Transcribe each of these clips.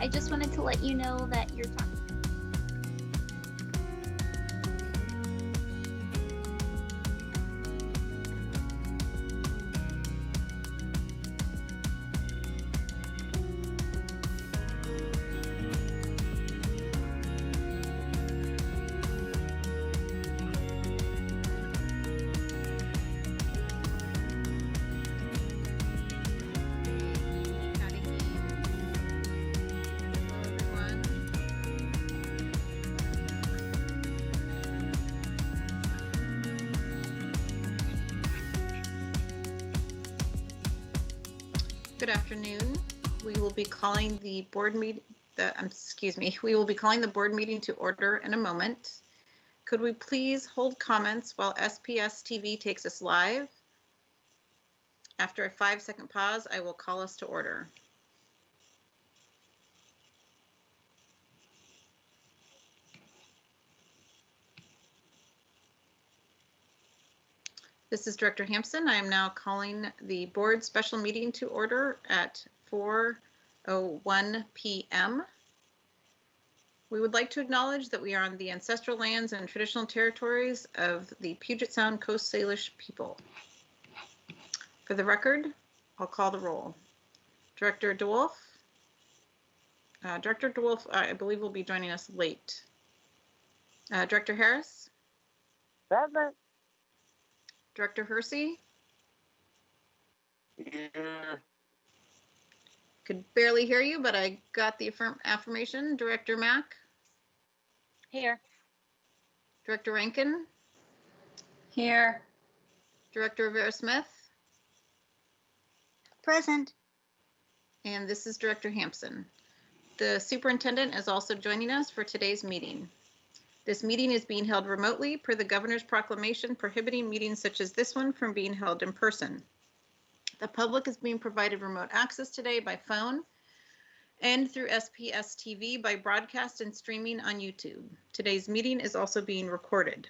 I just wanted to let you know that you're talking. Good afternoon. We will be calling the board meeting. We will be calling the board meeting to order in a moment. Could we please hold comments while SPS TV takes us live? After a 5-second pause, I will call us to order. This is Director Hampson. I am now calling the board special meeting to order at 4:01 p.m. We would like to acknowledge that we are on the ancestral lands and traditional territories of the Puget Sound Coast Salish people. For the record, I'll call the roll. Director DeWolf. Director DeWolf, I believe, will be joining us late. Director Harris. Present. Director Hersey. Here. Could barely hear you, but I got the affirmation. Director Mack. Here. Director Rankin. Here. Director Rivera-Smith. Present. And this is Director Hampson. The superintendent is also joining us for today's meeting. This meeting is being held remotely per the governor's proclamation prohibiting meetings such as this one from being held in person. The public is being provided remote access today by phone and through SPS TV by broadcast and streaming on YouTube. Today's meeting is also being recorded.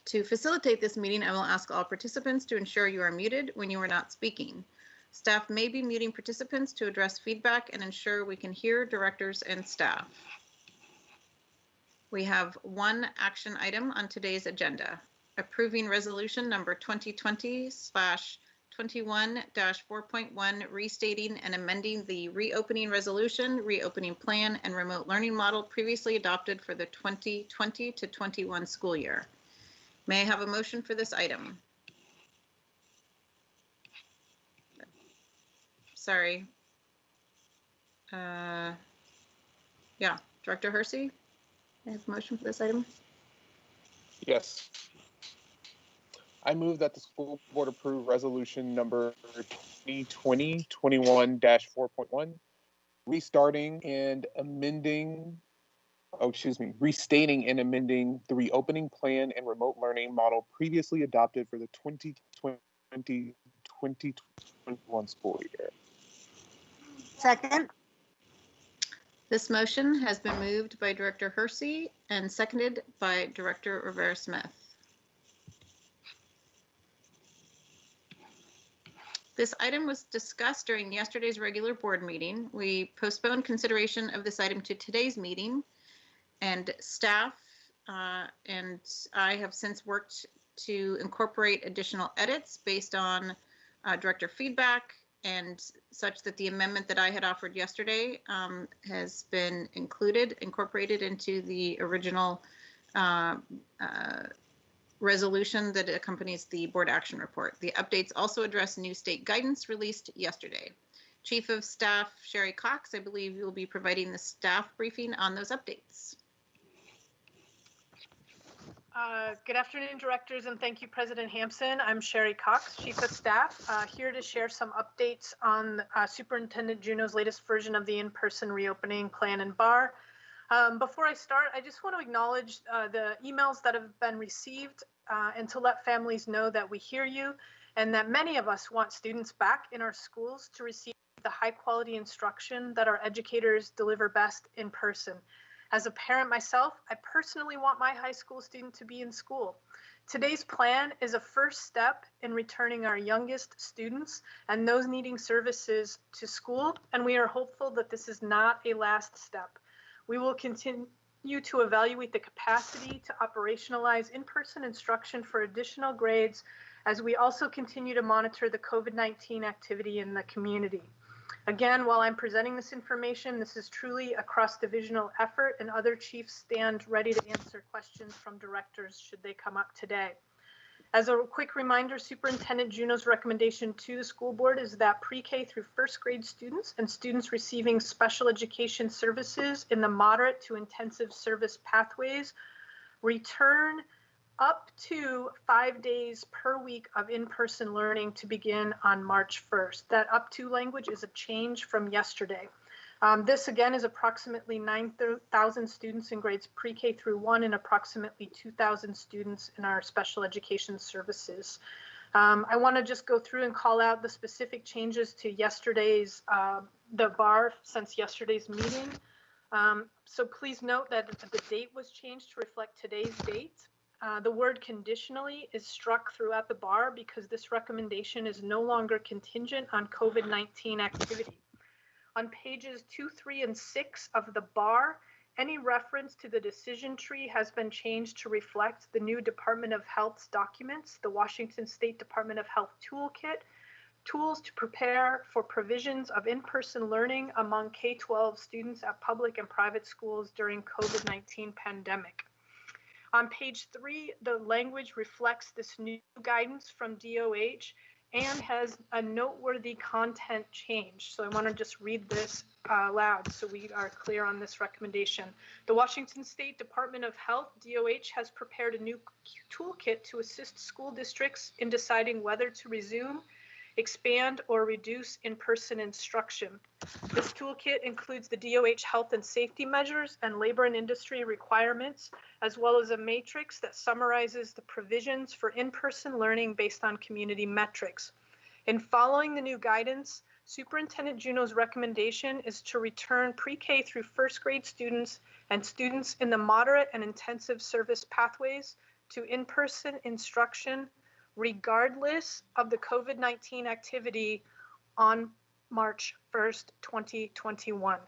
To facilitate this meeting, I will ask all participants to ensure you are muted when you are not speaking. Staff may be muting participants to address feedback and ensure we can hear directors and staff. We have one action item on today's agenda, approving resolution number 2020/21-4.1, restating and amending the reopening resolution, reopening plan, and remote learning model previously adopted for the 2020 to 21 school year. May I have a motion for this item? Sorry. Yeah, Director Hersey, I have a motion for this item. Yes. I move that the school board approve resolution number 2020-21-4.1, restating and amending the reopening plan and remote learning model previously adopted for the 2020-2021 school year. Second. This motion has been moved by Director Hersey and seconded by Director Rivera-Smith. This item was discussed during yesterday's regular board meeting. We postponed consideration of this item to today's meeting, and staff and I have since worked to incorporate additional edits based on director feedback and such that the amendment that I had offered yesterday has been incorporated into the original resolution that accompanies the board action report. The updates also address new state guidance released yesterday. Chief of Staff Sherry Cox, I believe you will be providing the staff briefing on those updates. Good afternoon, directors, and thank you, President Hampson. I'm Sherry Cox, Chief of Staff, here to share some updates on Superintendent Juneau's latest version of the in-person reopening plan and BAR. Before I start, I just want to acknowledge the emails that have been received and to let families know that we hear you and that many of us want students back in our schools to receive the high-quality instruction that our educators deliver best in person. As a parent myself, I personally want my high school student to be in school. Today's plan is a first step in returning our youngest students and those needing services to school, and we are hopeful that this is not a last step. We will continue to evaluate the capacity to operationalize in-person instruction for additional grades as we also continue to monitor the COVID-19 activity in the community. Again, while I'm presenting this information, this is truly a cross-divisional effort, and other chiefs stand ready to answer questions from directors should they come up today. As a quick reminder, Superintendent Juneau's recommendation to the school board is that pre-K through first grade students and students receiving special education services in the moderate to intensive service pathways return up to 5 days per week of in-person learning to begin on March 1st. That up to language is a change from yesterday. This again is approximately 9,000 students in grades pre-K through 1 and approximately 2,000 students in our special education services. I want to just go through and call out the specific changes to yesterday's, the bar since yesterday's meeting. So please note that the date was changed to reflect today's date. The word conditionally is struck throughout the bar because this recommendation is no longer contingent on COVID-19 activity. On pages 2, 3, and 6 of the bar, any reference to the decision tree has been changed to reflect the new Department of Health's documents, the Washington State Department of Health Toolkit, tools to prepare for provisions of in-person learning among K-12 students at public and private schools during COVID-19 pandemic. On page 3, the language reflects this new guidance from DOH and has a noteworthy content change. So I want to just read this loud so we are clear on this recommendation. The Washington State Department of Health, DOH, has prepared a new toolkit to assist school districts in deciding whether to resume, expand, or reduce in-person instruction. This toolkit includes the DOH health and safety measures and labor and industry requirements, as well as a matrix that summarizes the provisions for in-person learning based on community metrics. In following the new guidance, Superintendent Juneau's recommendation is to return pre-K through first grade students and students in the moderate and intensive service pathways to in-person instruction regardless of the COVID-19 activity on March 1st, 2021.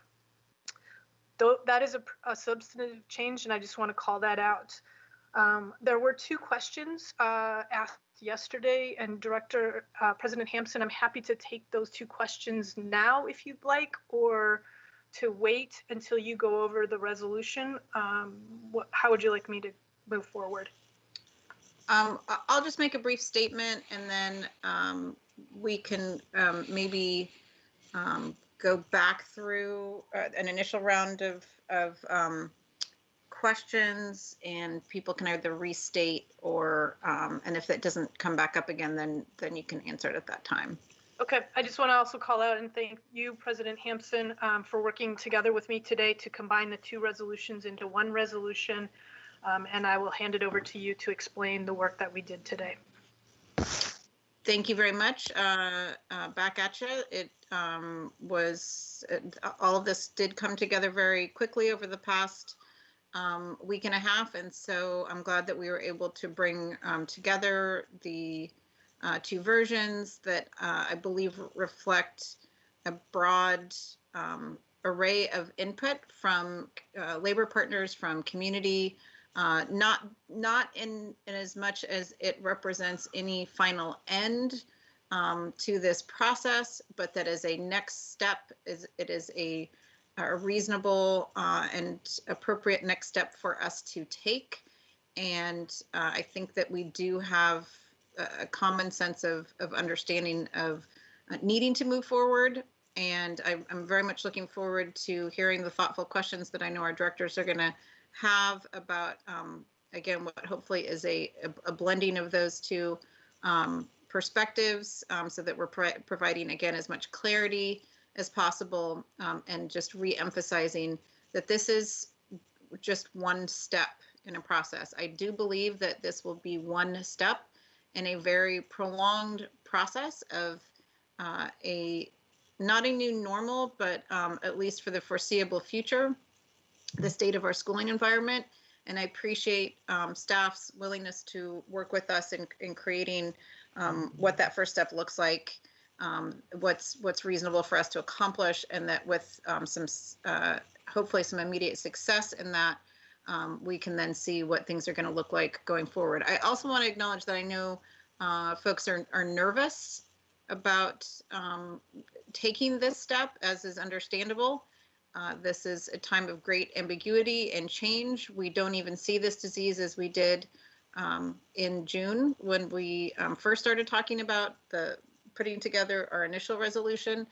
Though that is a substantive change, and I just want to call that out. There were 2 questions asked yesterday, and President Hampson, I'm happy to take those 2 questions now if you'd like, or to wait until you go over the resolution. How would you like me to move forward? I'll just make a brief statement, and then we can maybe go back through an initial round of questions, and people can either restate or, and if that doesn't come back up again, then you can answer it at that time. Okay, I just want to also call out and thank you, President Hampson, for working together with me today to combine the 2 resolutions into one resolution. And I will hand it over to you to explain the work that we did today. Thank you very much. Back at you. It was, all of this did come together very quickly over the past week and a half. And so I'm glad that we were able to bring together the 2 versions that I believe reflect a broad array of input from labor partners, from community, not in as much as it represents any final end to this process, but that as a next step, it is a reasonable and appropriate next step for us to take. And I think that we do have a common sense of understanding of needing to move forward. And I'm very much looking forward to hearing the thoughtful questions that I know our directors are going to have about, again, what hopefully is a blending of those 2 perspectives, so that we're providing, again, as much clarity as possible, and just re-emphasizing that this is just one step in a process. I do believe that this will be one step in a very prolonged process of not a new normal, but at least for the foreseeable future, the state of our schooling environment And I appreciate staff's willingness to work with us in creating what that first step looks like, what's reasonable for us to accomplish, and that with hopefully some immediate success in that, we can then see what things are going to look like going forward. I also want to acknowledge that I know folks are nervous about taking this step, as is understandable. This is a time of great ambiguity and change. We don't even see this disease as we did in June when we first started talking about putting together our initial resolution.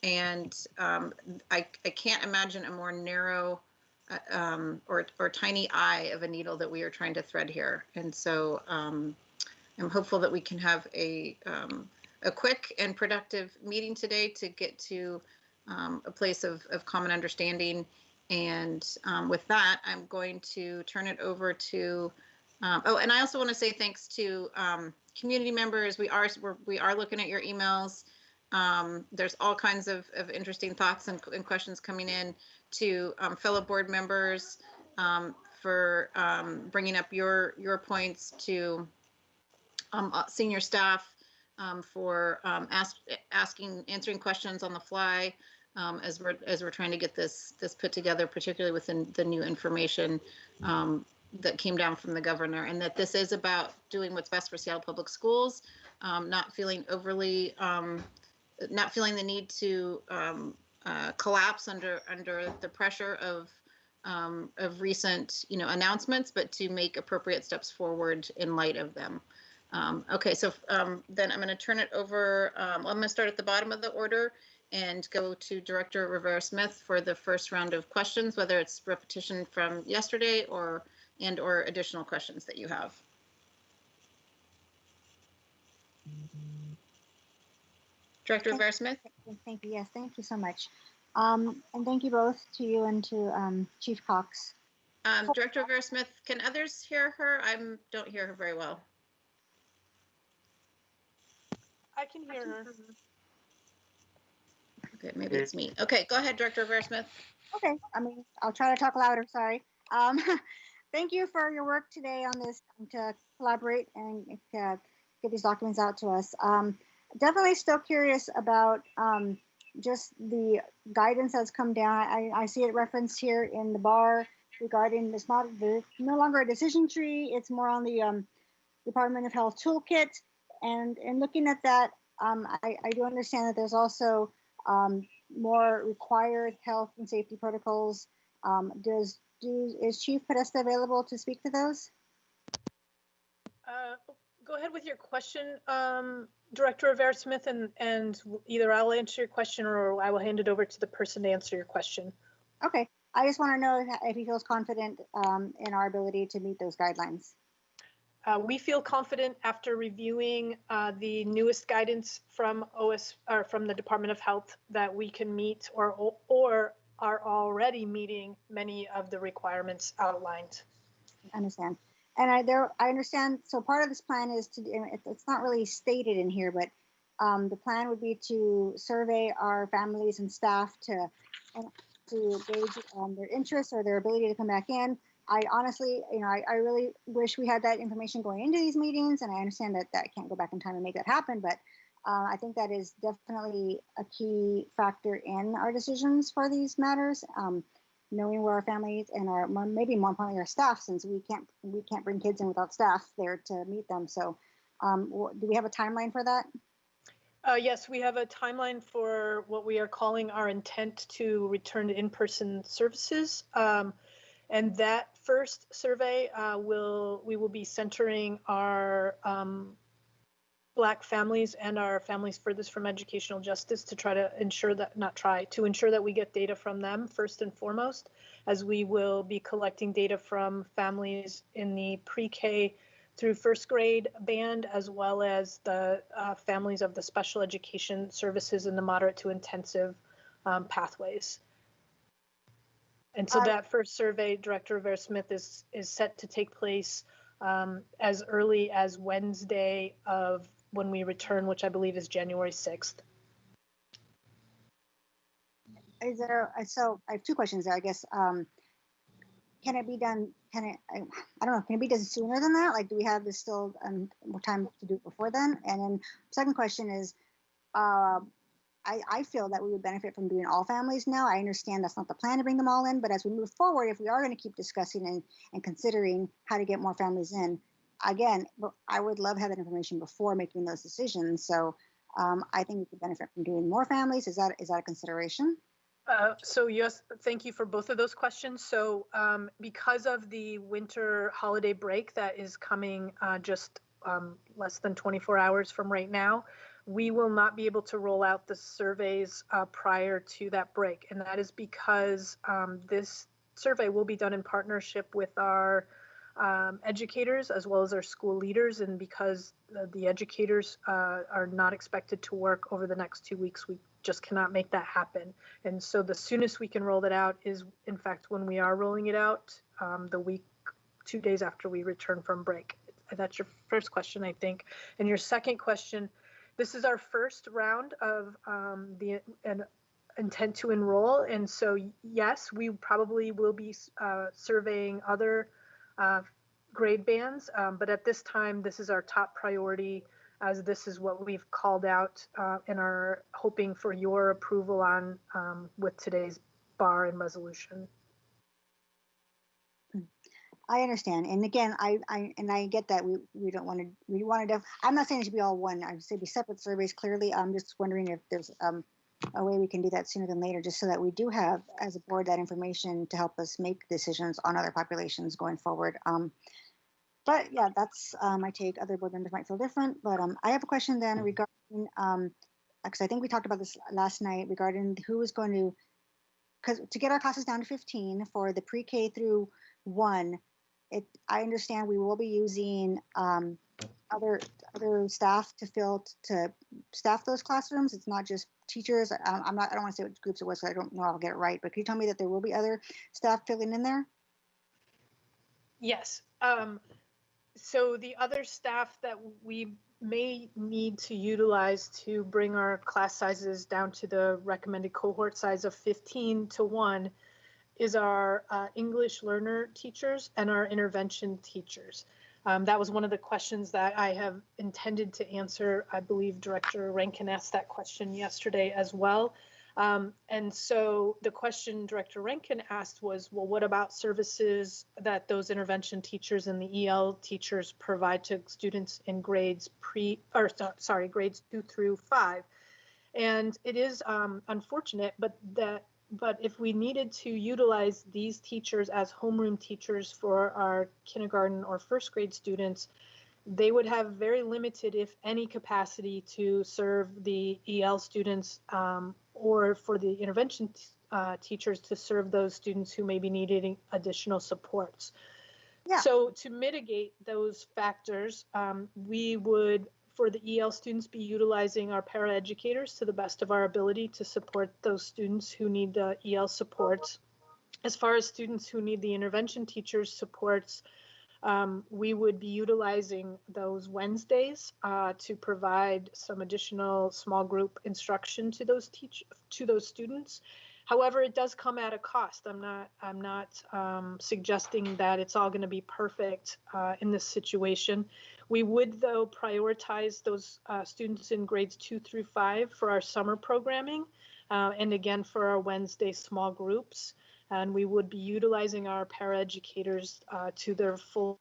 And I can't imagine a more narrow or tiny eye of a needle that we are trying to thread here. And so I'm hopeful that we can have a quick and productive meeting today to get to a place of common understanding. And with that, I'm going to turn it over to, and I also want to say thanks to community members. We are looking at your emails. There's all kinds of interesting thoughts and questions coming in to fellow board members for bringing up your points, to senior staff for answering questions on the fly as we're trying to get this put together, particularly within the new information that came down from the governor, and that this is about doing what's best for Seattle Public Schools, not feeling the need to collapse under the pressure of recent announcements, but to make appropriate steps forward in light of them. Okay, so then I'm going to turn it over. I'm going to start at the bottom of the order and go to Director Rivera-Smith for the first round of questions, whether it's repetition from yesterday or additional questions that you have. Director Rivera-Smith. Thank you. Yes, thank you so much. And thank you both, to you and to Chief Cox. Director Rivera-Smith, can others hear her? I don't hear her very well. I can hear her. Okay, maybe it's me. Okay, go ahead, Director Rivera-Smith. Okay, I'll try to talk louder, sorry. Thank you for your work today on this, to collaborate and get these documents out to us. Definitely still curious about just the guidance that's come down. I see it referenced here in the bar regarding it's no longer a decision tree, it's more on the Department of Health toolkit. And in looking at that, I do understand that there's also more required health and safety protocols. Is Chief Podesta available to speak to those? Go ahead with your question, Director Rivera-Smith, and either I'll answer your question or I will hand it over to the person to answer your question. Okay, I just want to know if he feels confident in our ability to meet those guidelines. We feel confident after reviewing the newest guidance from from the Department of Health that we can meet or are already meeting many of the requirements outlined. I understand. And I understand, so part of this plan is it's not really stated in here, but the plan would be to survey our families and staff to gauge their interest or their ability to come back in. I honestly, I really wish we had that information going into these meetings, and I understand that I can't go back in time and make that happen, but I think that is definitely a key factor in our decisions for these matters. Knowing where our families and maybe more importantly our staff, since we can't bring kids in without staff there to meet them. So do we have a timeline for that? Yes, we have a timeline for what we are calling our intent to return to in-person services. And that first survey, we will be centering our Black families and our families furthest from educational justice to try to ensure that we get data from them first and foremost, as we will be collecting data from families in the pre-K through first grade band, as well as the families of the special education services in the moderate to intensive pathways. And so that first survey, Director Rivera-Smith, is set to take place as early as Wednesday of when we return, which I believe is January 6th. So I have two questions there, I guess. can it be done, I don't know, can it be done sooner than that? Like, do we have this still more time to do it before then? And then second question is, I feel that we would benefit from doing all families now. I understand that's not the plan to bring them all in, but as we move forward, if we are going to keep discussing and considering how to get more families in, again, I would love to have that information before making those decisions. So I think we could benefit from doing more families. Is that a consideration? So yes, thank you for both of those questions. So because of the winter holiday break that is coming just less than 24 hours from right now, we will not be able to roll out the surveys prior to that break. And that is because this survey will be done in partnership with our educators as well as our school leaders. And because the educators are not expected to work over the next 2 weeks, we just cannot make that happen. And so the soonest we can roll it out is, in fact, when we are rolling it out the week, 2 days after we return from break. That's your first question, I think. And your second question, this is our first round of the intent to enroll. And so, yes, we probably will be surveying other grade bands. But at this time, this is our top priority, as this is what we've called out and are hoping for your approval on with today's bar and resolution. I understand, and again, I get that we don't want to. We wanted to. I'm not saying it should be all one. I would say be separate surveys. Clearly, I'm just wondering if there's a way we can do that sooner than later, just so that we do have, as a board, that information to help us make decisions on other populations going forward. But yeah, that's my take. Other board members might feel different, but I have a question then regarding because I think we talked about this last night regarding who is going to, because to get our classes down to 15 for the pre-K through 1. I understand we will be using other staff to staff those classrooms. It's not just teachers. I don't want to say what groups it was, so I don't know I'll get it right. But can you tell me that there will be other staff filling in there? Yes. So the other staff that we may need to utilize to bring our class sizes down to the recommended cohort size of 15 to 1 is our English learner teachers and our intervention teachers. That was one of the questions that I have intended to answer. I believe Director Rankin asked that question yesterday as well. And so the question Director Rankin asked was, well, what about services that those intervention teachers and the EL teachers provide to students in grades grades 2 through 5? And it is unfortunate, but if we needed to utilize these teachers as homeroom teachers for our kindergarten or first grade students, they would have very limited, if any, capacity to serve the EL students or for the intervention teachers to serve those students who may be needing additional supports. Yeah. So to mitigate those factors, we would, for the EL students, be utilizing our paraeducators to the best of our ability to support those students who need the EL supports. As far as students who need the intervention teachers supports, we would be utilizing those Wednesdays to provide some additional small group instruction to those students. However, it does come at a cost. I'm not suggesting that it's all going to be perfect in this situation. We would, though, prioritize those students in grades 2 through 5 for our summer programming, and again for our Wednesday small groups. And we would be utilizing our paraeducators to their full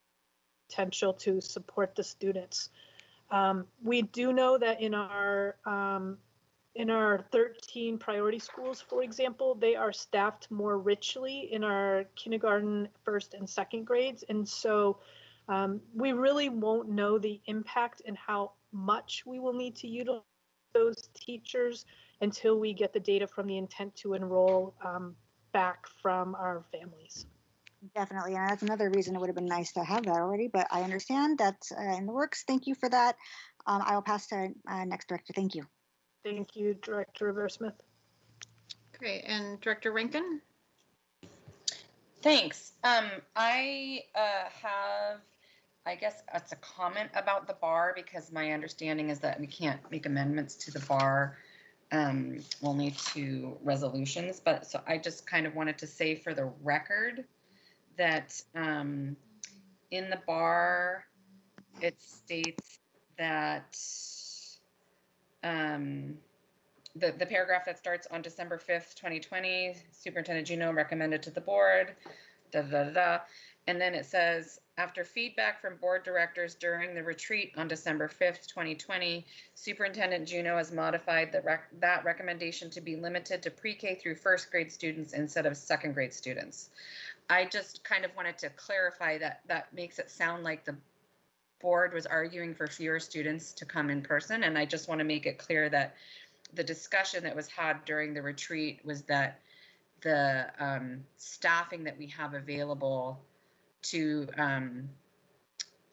potential to support the students. We do know that in our 13 priority schools, for example, they are staffed more richly in our kindergarten, first and second grades. And so we really won't know the impact and how much we will need to utilize those teachers until we get the data from the intent to enroll back from our families. Definitely, and that's another reason it would have been nice to have that already, but I understand that's in the works. Thank you for that. I will pass to next director. Thank you. Thank you, Director Rivera-Smith. Okay, and Director Rankin? Thanks. I have, I guess it's a comment about the bar, because my understanding is that we can't make amendments to the bar only to resolutions. But so I just kind of wanted to say for the record that in the bar, it states that the paragraph that starts on December 5th, 2020, Superintendent Juneau recommended to the board, da, da, da, da. And then it says, after feedback from board directors during the retreat on December 5th, 2020, Superintendent Juneau has modified that recommendation to be limited to pre-K through first grade students instead of second grade students. I just kind of wanted to clarify that. That makes it sound like the board was arguing for fewer students to come in person. And I just want to make it clear that the discussion that was had during the retreat was that the staffing that we have available to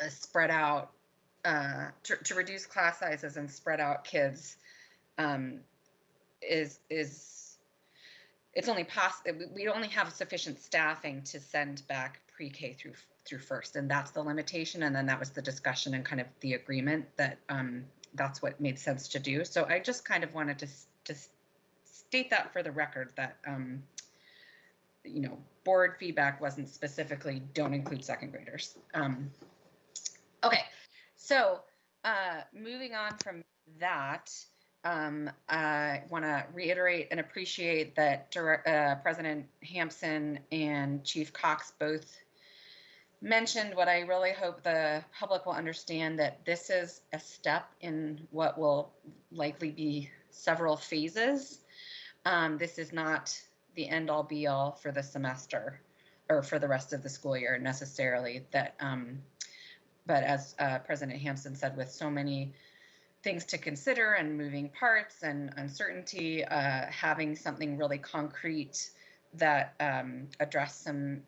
spread out, to reduce class sizes and spread out kids is it's only possible. We only have sufficient staffing to send back pre-K through first, and that's the limitation. And then that was the discussion and kind of the agreement that that's what made sense to do. So I just kind of wanted to state that for the record that you know, board feedback wasn't specifically don't include second graders. Okay, so moving on from that, I want to reiterate and appreciate that President Hampson and Chief Cox both mentioned what I really hope the public will understand, that this is a step in what will likely be several phases. This is not the end all be all for the semester or for the rest of the school year necessarily. That, but as President Hampson said, with so many things to consider and moving parts and uncertainty, having something really concrete that address some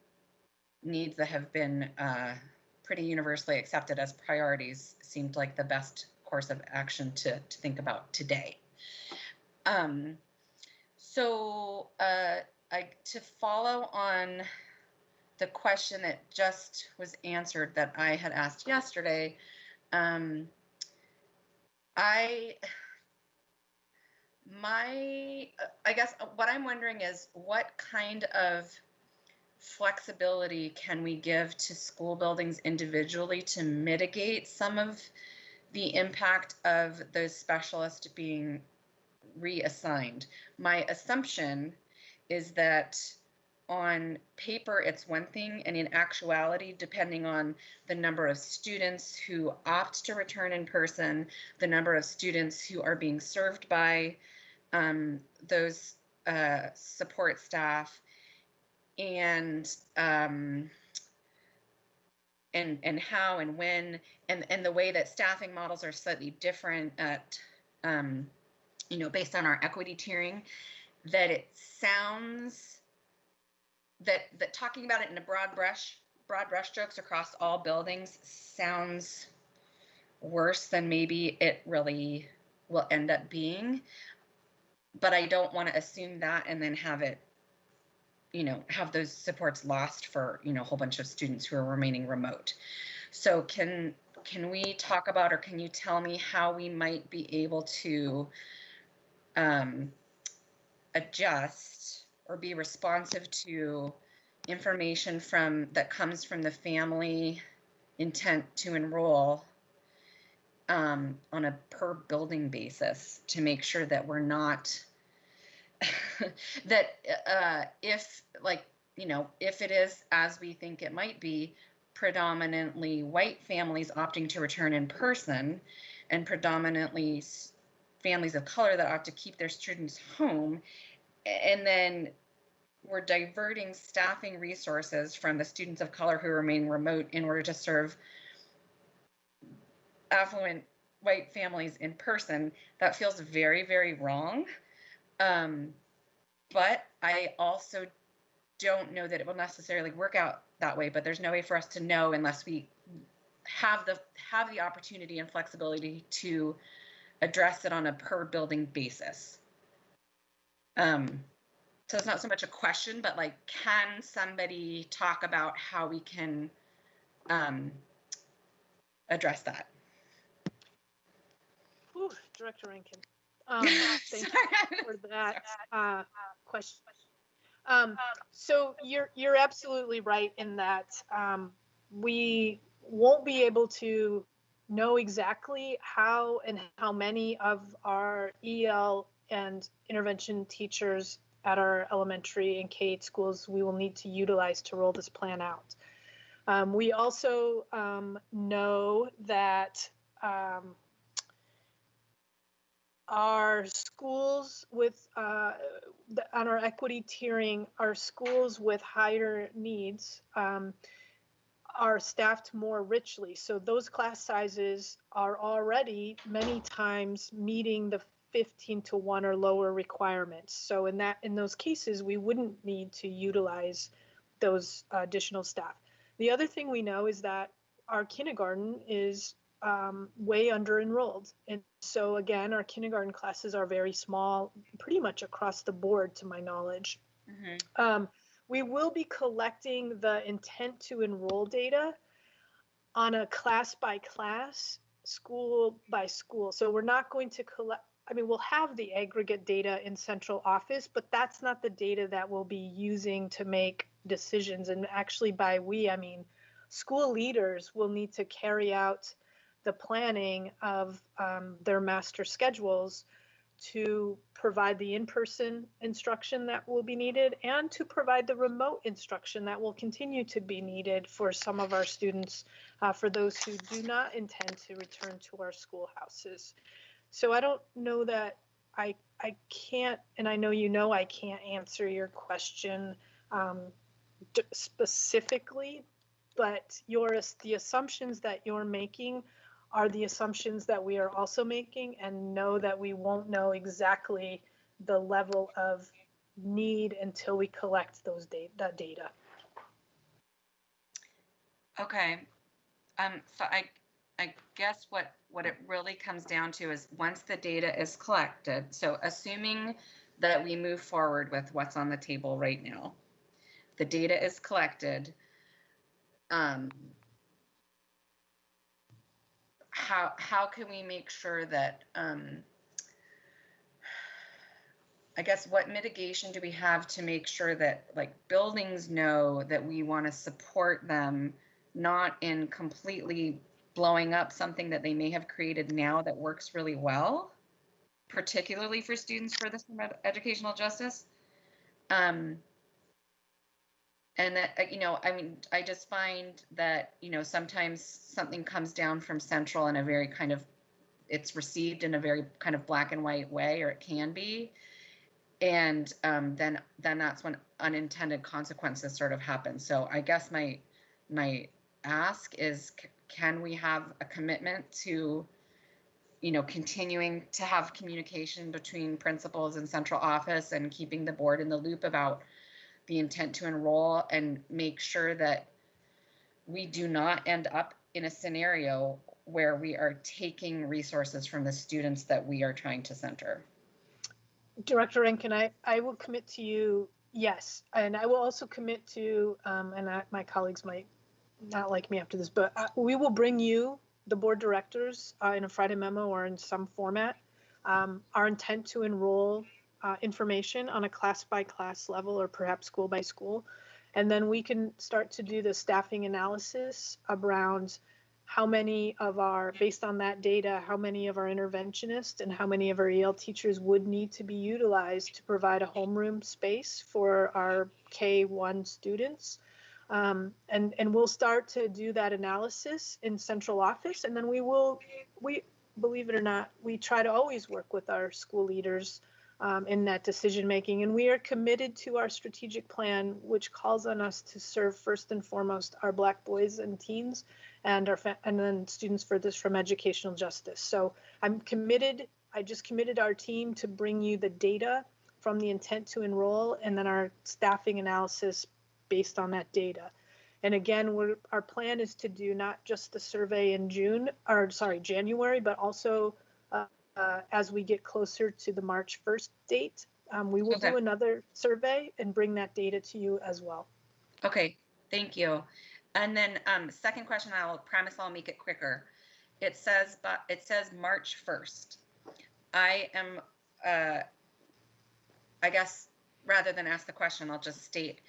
needs that have been pretty universally accepted as priorities seemed like the best course of action to think about today. So to follow on the question that just was answered that I had asked yesterday, I guess what I'm wondering is what kind of flexibility can we give to school buildings individually to mitigate some of the impact of those specialists being reassigned? My assumption is that on paper it's one thing, and in actuality, depending on the number of students who opt to return in person, the number of students who are being served by those support staff, and how and when, and the way that staffing models are slightly different at you know, based on our equity tiering, that it sounds that talking about it in a broad brush strokes across all buildings sounds worse than maybe it really will end up being. But I don't want to assume that and then have it, you know, have those supports lost for, you know, a whole bunch of students who are remaining remote. So can we talk about, or can you tell me how we might be able to adjust or be responsive to information that comes from the family intent to enroll on a per building basis, to make sure that we're not that if, like, you know, if it is as we think it might be, predominantly white families opting to return in person and predominantly families of color that opt to keep their students home, and then we're diverting staffing resources from the students of color who remain remote in order to serve affluent white families in person, that feels very, very wrong. But I also don't know that it will necessarily work out that way, but there's no way for us to know unless we have the opportunity and flexibility to address it on a per building basis. So it's not so much a question, but like, can somebody talk about how we can address that? Ooh, Director Rankin. Thank you for that question. So you're absolutely right in that we won't be able to know exactly how and how many of our EL and intervention teachers at our elementary and K-8 schools we will need to utilize to roll this plan out. We also know that our schools with, on our equity tiering, our schools with higher needs are staffed more richly. So those class sizes are already many times meeting the 15:1 or lower requirements. So in those cases, we wouldn't need to utilize those additional staff. The other thing we know is that our kindergarten is way under enrolled. And so again, our kindergarten classes are very small, pretty much across the board to my knowledge. We will be collecting the intent to enroll data on a class by class, school by school. So we're not going to collect, I mean, we'll have the aggregate data in central office, but that's not the data that we'll be using to make decisions. And actually by we, I mean, school leaders will need to carry out the planning of their master schedules to provide the in-person instruction that will be needed and to provide the remote instruction that will continue to be needed for some of our students, for those who do not intend to return to our schoolhouses. So I don't know that I can't, and I know you know I can't answer your question specifically, but the assumptions that you're making are the assumptions that we are also making, and know that we won't know exactly the level of need until we collect that data. Okay. So I guess what it really comes down to is once the data is collected, so assuming that we move forward with what's on the table right now, the data is collected, how can we make sure that, I guess, what mitigation do we have to make sure that like buildings know that we want to support them, not in completely blowing up something that they may have created now that works really well, particularly for students for this educational justice. And that, you know, I mean, I just find that, you know, sometimes something comes down from central in a very kind of, it's received in a very kind of black and white way, or it can be. And then that's when unintended consequences sort of happen. So I guess my ask is, can we have a commitment to, you know, continuing to have communication between principals and central office and keeping the board in the loop about the intent to enroll, and make sure that we do not end up in a scenario where we are taking resources from the students that we are trying to center? Director Rankin, I will commit to you, yes. And I will also commit to, my colleagues might not like me after this, but we will bring you, the board directors, in a Friday memo or in some format, our intent to enroll information on a class by class level, or perhaps school by school. And then we can start to do the staffing analysis around how many of our, based on that data, how many of our interventionists and how many of our EL teachers would need to be utilized to provide a homeroom space for our K-1 students. And we'll start to do that analysis in central office. And then we believe it or not, we try to always work with our school leaders in that decision making. And we are committed to our strategic plan, which calls on us to serve first and foremost our Black boys and teens, and and then students from educational justice. So I'm committed. I just committed our team to bring you the data from the intent to enroll, and then our staffing analysis based on that data. And again, our plan is to do not just the survey in January, but also as we get closer to the March 1st date, we will do another survey and bring that data to you as well. Okay, thank you. And then second question, I'll promise I'll make it quicker. It says March 1st. I am, I guess rather than ask the question, I'll just state,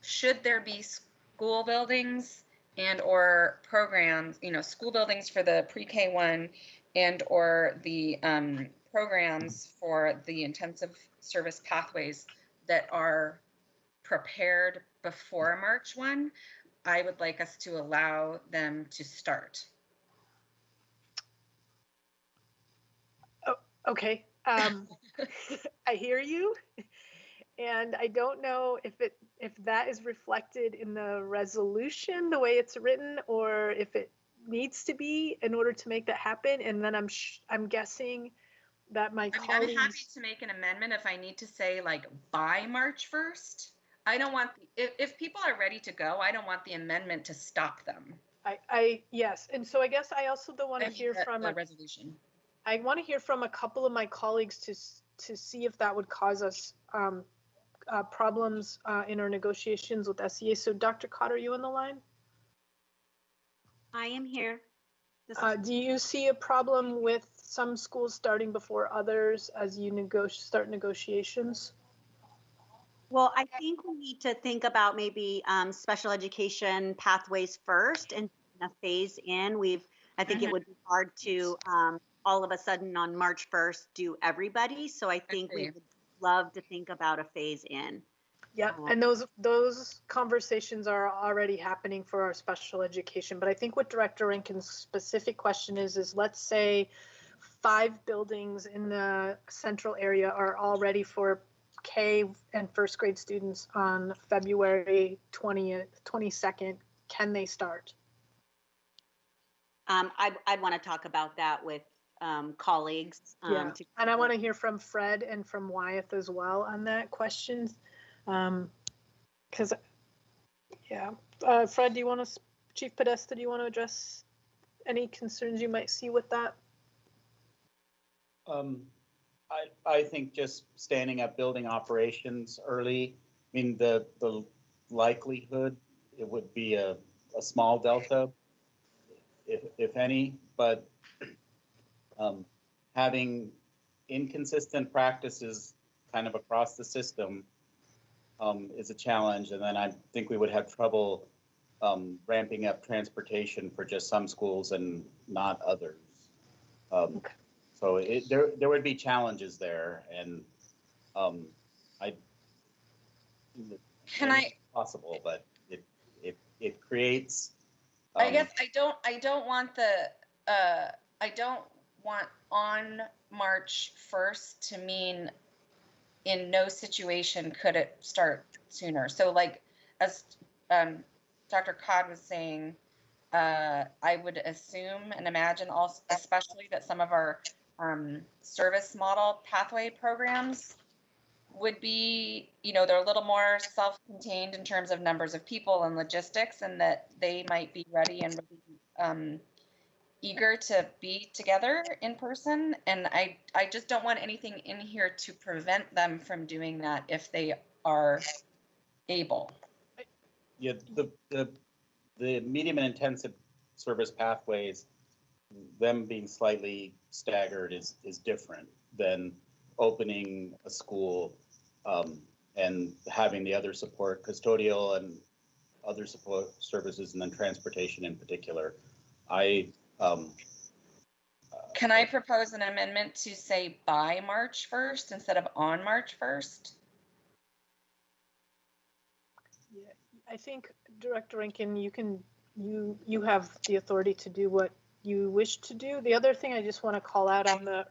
should there be school buildings and or programs, school buildings for the pre-K one and or the programs for the intensive service pathways that are prepared before March 1, I would like us to allow them to start. Okay, I hear you. And I don't know if that is reflected in the resolution, the way it's written, or if it needs to be in order to make that happen. And then I'm guessing that my colleagues. I'm happy to make an amendment if I need to say like by March 1st. I don't want, if people are ready to go, I don't want the amendment to stop them. Yes. And so I guess I also don't want to hear from the resolution. I want to hear from a couple of my colleagues to see if that would cause us problems in our negotiations with SEA. So Dr. Cotter, are you on the line? I am here. Do you see a problem with some schools starting before others as you start negotiations? Well, I think we need to think about maybe special education pathways first and a phase in. I think it would be hard to all of a sudden on March 1st do everybody. So I think we would love to think about a phase in. Yeah, and those conversations are already happening for our special education. But I think what Director Rankin's specific question is let's say 5 buildings in the central area are all ready for K and first grade students on February 22nd. Can they start? I'd want to talk about that with colleagues. Yeah, and I want to hear from Fred and from Wyeth as well on that question. Because, Fred, do you want to, Chief Podesta, do you want to address any concerns you might see with that? I think just standing up building operations early, I mean, the likelihood it would be a small delta, if any, but having inconsistent practices kind of across the system is a challenge. And then I think we would have trouble ramping up transportation for just some schools and not others. Okay. So there would be challenges there, and it's possible, but it creates. I guess I don't want on March 1st to mean in no situation could it start sooner. So like as Dr. Codd was saying, I would assume and imagine also, especially that some of our service model pathway programs would be, they're a little more self-contained in terms of numbers of people and logistics, and that they might be ready and really eager to be together in person. And I just don't want anything in here to prevent them from doing that if they are able. Yeah, the medium and intensive service pathways, them being slightly staggered is different than opening a school and having the other support, custodial and other support services, and then transportation in particular. Can I propose an amendment to say by March 1st instead of on March 1st? Yeah, I think Director Rankin, you have the authority to do what you wish to do. The other thing I just want to call out on the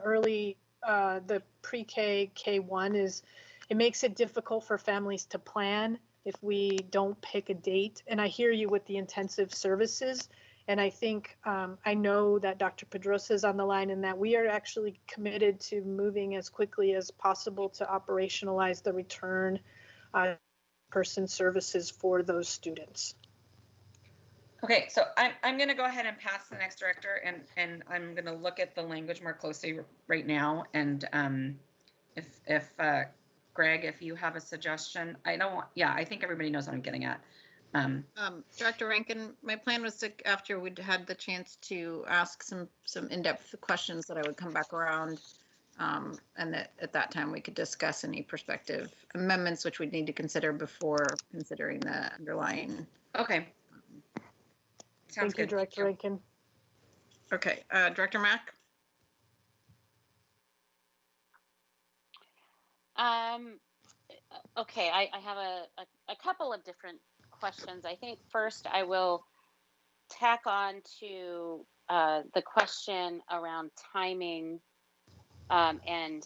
early the pre-K K1 is it makes it difficult for families to plan if we don't pick a date. And I hear you with the intensive services. And I think I know that Dr. Pedrosa is on the line and that we are actually committed to moving as quickly as possible to operationalize the return person services for those students. Okay, so I'm going to go ahead and pass the next director, and I'm going to look at the language more closely right now. And if Greg, if you have a suggestion, I think everybody knows what I'm getting at. Director Rankin, my plan was to, after we'd had the chance to ask some in-depth questions, that I would come back around And that at that time we could discuss any prospective amendments which we'd need to consider before considering the underlying. Okay. Sounds Thank you, good. Director Rankin. Okay, Director Mack? Okay, I have a couple of different questions. I think first I will tack on to the question around timing and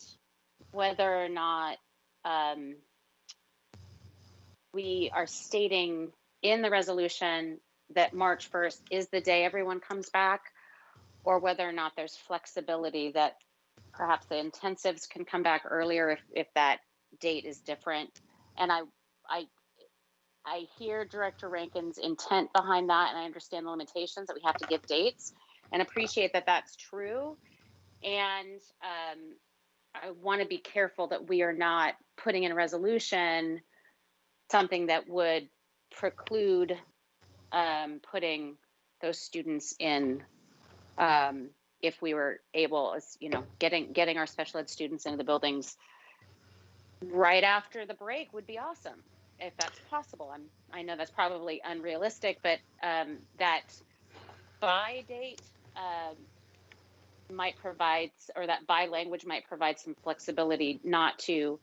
whether or not we are stating in the resolution that March 1st is the day everyone comes back, or whether or not there's flexibility that perhaps the intensives can come back earlier if that date is different. And I hear Director Rankin's intent behind that, and I understand the limitations that we have to give dates, and appreciate that that's true. And I want to be careful that we are not putting in a resolution something that would preclude putting those students in if we were able, as you know, getting our special ed students into the buildings right after the break would be awesome if that's possible. I know that's probably unrealistic, but that by date might provide, or that by language might provide some flexibility, not to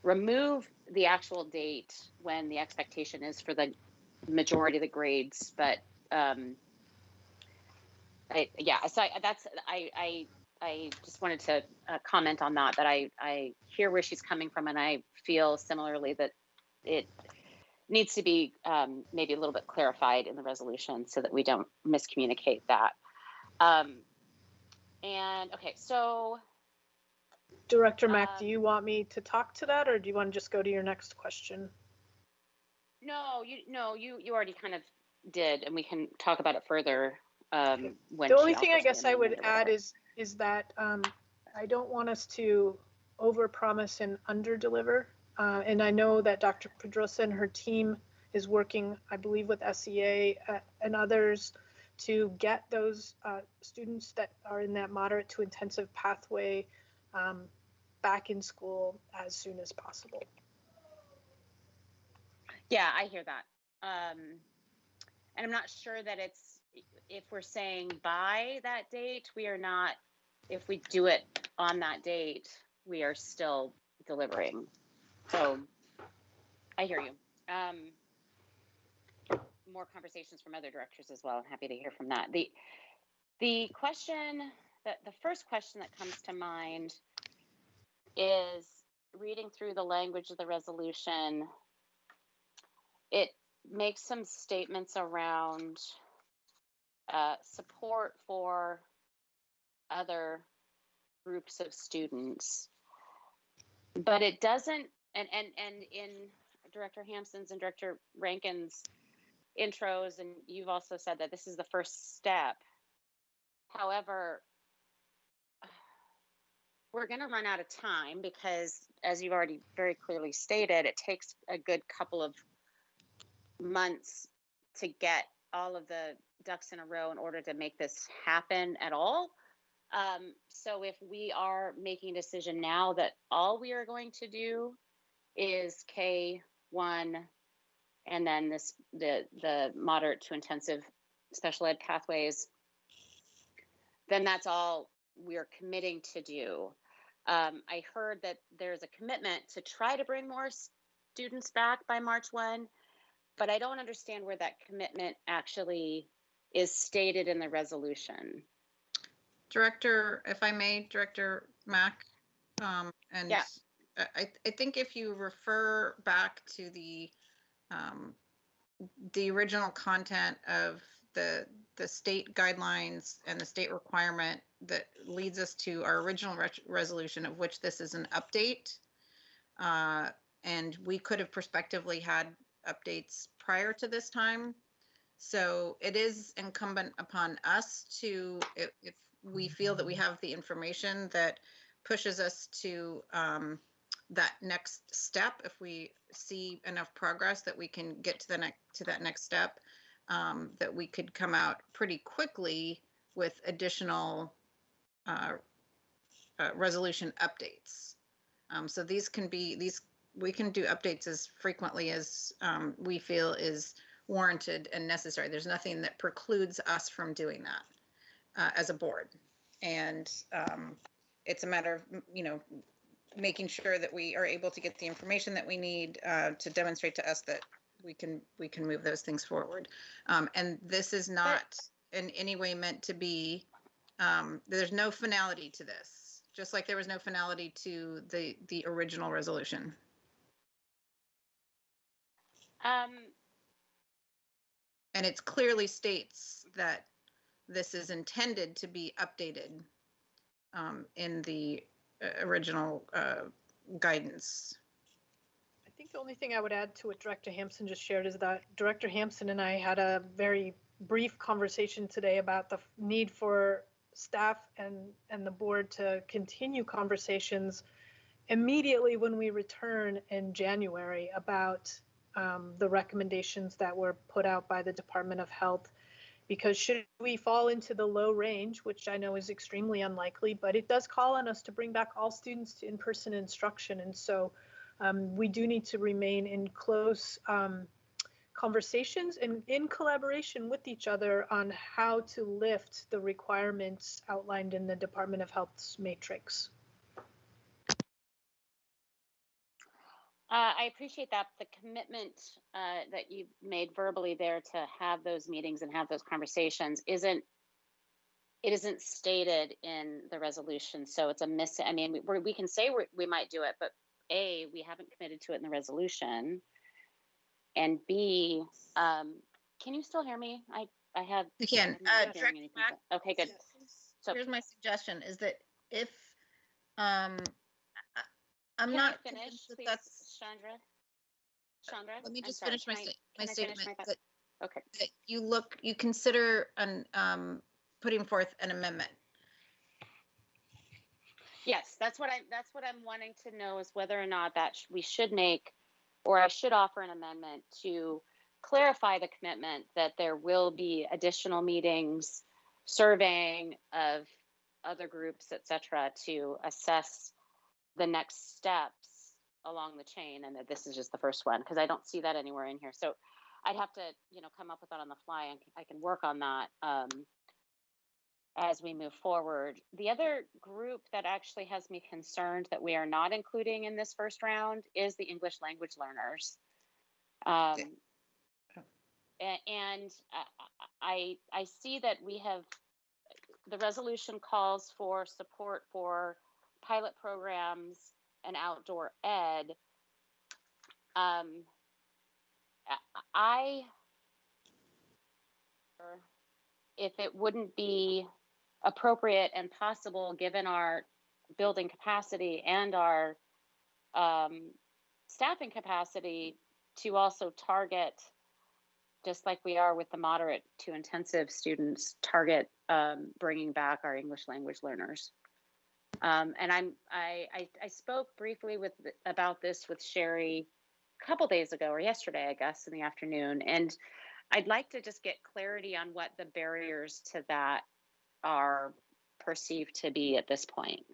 remove the actual date when the expectation is for the majority of the grades, but I just wanted to comment on that I hear where she's coming from, and I feel similarly that it needs to be maybe a little bit clarified in the resolution so that we don't miscommunicate that. And okay, so Director Mack, do you want me to talk to that, or do you want to just go to your next question? No, you already kind of did, and we can talk about it further when the only she thing I offers guess the I would amendment or add whatever. is that I don't want us to overpromise and underdeliver. And I know that Dr. Pedrosa and her team is working, I believe, with SEA and others to get those students that are in that moderate to intensive pathway back in school as soon as possible. Yeah, I hear that. And I'm not sure that it's, if we're saying by that date, we are not, if we do it on that date, we are still delivering. So I hear you. More conversations from other directors as well. I'm happy to hear from that. The question that the first question that comes to mind is reading through the language of the resolution. It makes some statements around support for other groups of students, but it doesn't, and in Director Hampson's and Director Rankin's intros, and you've also said that this is the first step. However, we're going to run out of time because, as you've already very clearly stated, it takes a good couple of months to get all of the ducks in a row in order to make this happen at all. So if we are making a decision now that all we are going to do is K1 and then the moderate to intensive special ed pathways, then that's all we're committing to do. I heard that there's a commitment to try to bring more students back by March 1, but I don't understand where that commitment actually is stated in the resolution. Director, if I may, Director Mack, and Yeah. I think if you refer back to the original content of the state guidelines and the state requirement that leads us to our original resolution, of which this is an update, and we could have prospectively had updates prior to this time. So it is incumbent upon us to, if we feel that we have the information that pushes us to that next step, if we see enough progress that we can get to that next step, that we could come out pretty quickly with additional resolution updates. So these can be, we can do updates as frequently as we feel is warranted and necessary. There's nothing that precludes us from doing that as a board. And it's a matter of, making sure that we are able to get the information that we need to demonstrate to us that we can move those things forward. And this is not in any way meant to be, there's no finality to this, just like there was no finality to the original resolution. And it clearly states that this is intended to be updated in the original guidance. I think the only thing I would add to what Director Hampson just shared is that Director Hampson and I had a very brief conversation today about the need for staff and the board to continue conversations immediately when we return in January about the recommendations that were put out by the Department of Health. Because should we fall into the low range, which I know is extremely unlikely, but it does call on us to bring back all students to in-person instruction. And so we do need to remain in close conversations and in collaboration with each other on how to lift the requirements outlined in the Department of Health's matrix. I appreciate that. The commitment that you made verbally there to have those meetings and have those conversations isn't stated in the resolution. So it's a miss. I mean, we can say we might do it, but A, we haven't committed to it in the resolution. And B, can you still hear me? I have. Again, okay, good. So here's my suggestion: is that if I'm can not I finish, that please, that's Chandra? Let me I'm just sorry. finish my statement. Finish my That, okay. that you consider putting forth an amendment. Yes, that's what I'm wanting to know is whether or not that we should make, or I should offer an amendment to clarify the commitment that there will be additional meetings, surveying of other groups, et cetera, to assess the next steps along the chain, and that this is just the first one, because I don't see that anywhere in here. So I'd have to, come up with that on the fly, and I can work on that as we move forward. The other group that actually has me concerned that we are not including in this first round is the English language learners. And I see that we have, the resolution calls for support for pilot programs and outdoor ed. If it wouldn't be appropriate and possible, given our building capacity and our staffing capacity, to also target, just like we are with the moderate to intensive students, target bringing back our English language learners. And I spoke briefly about this with Sherry a couple days ago, or yesterday, I guess, in the afternoon. And I'd like to just get clarity on what the barriers to that are perceived to be at this point,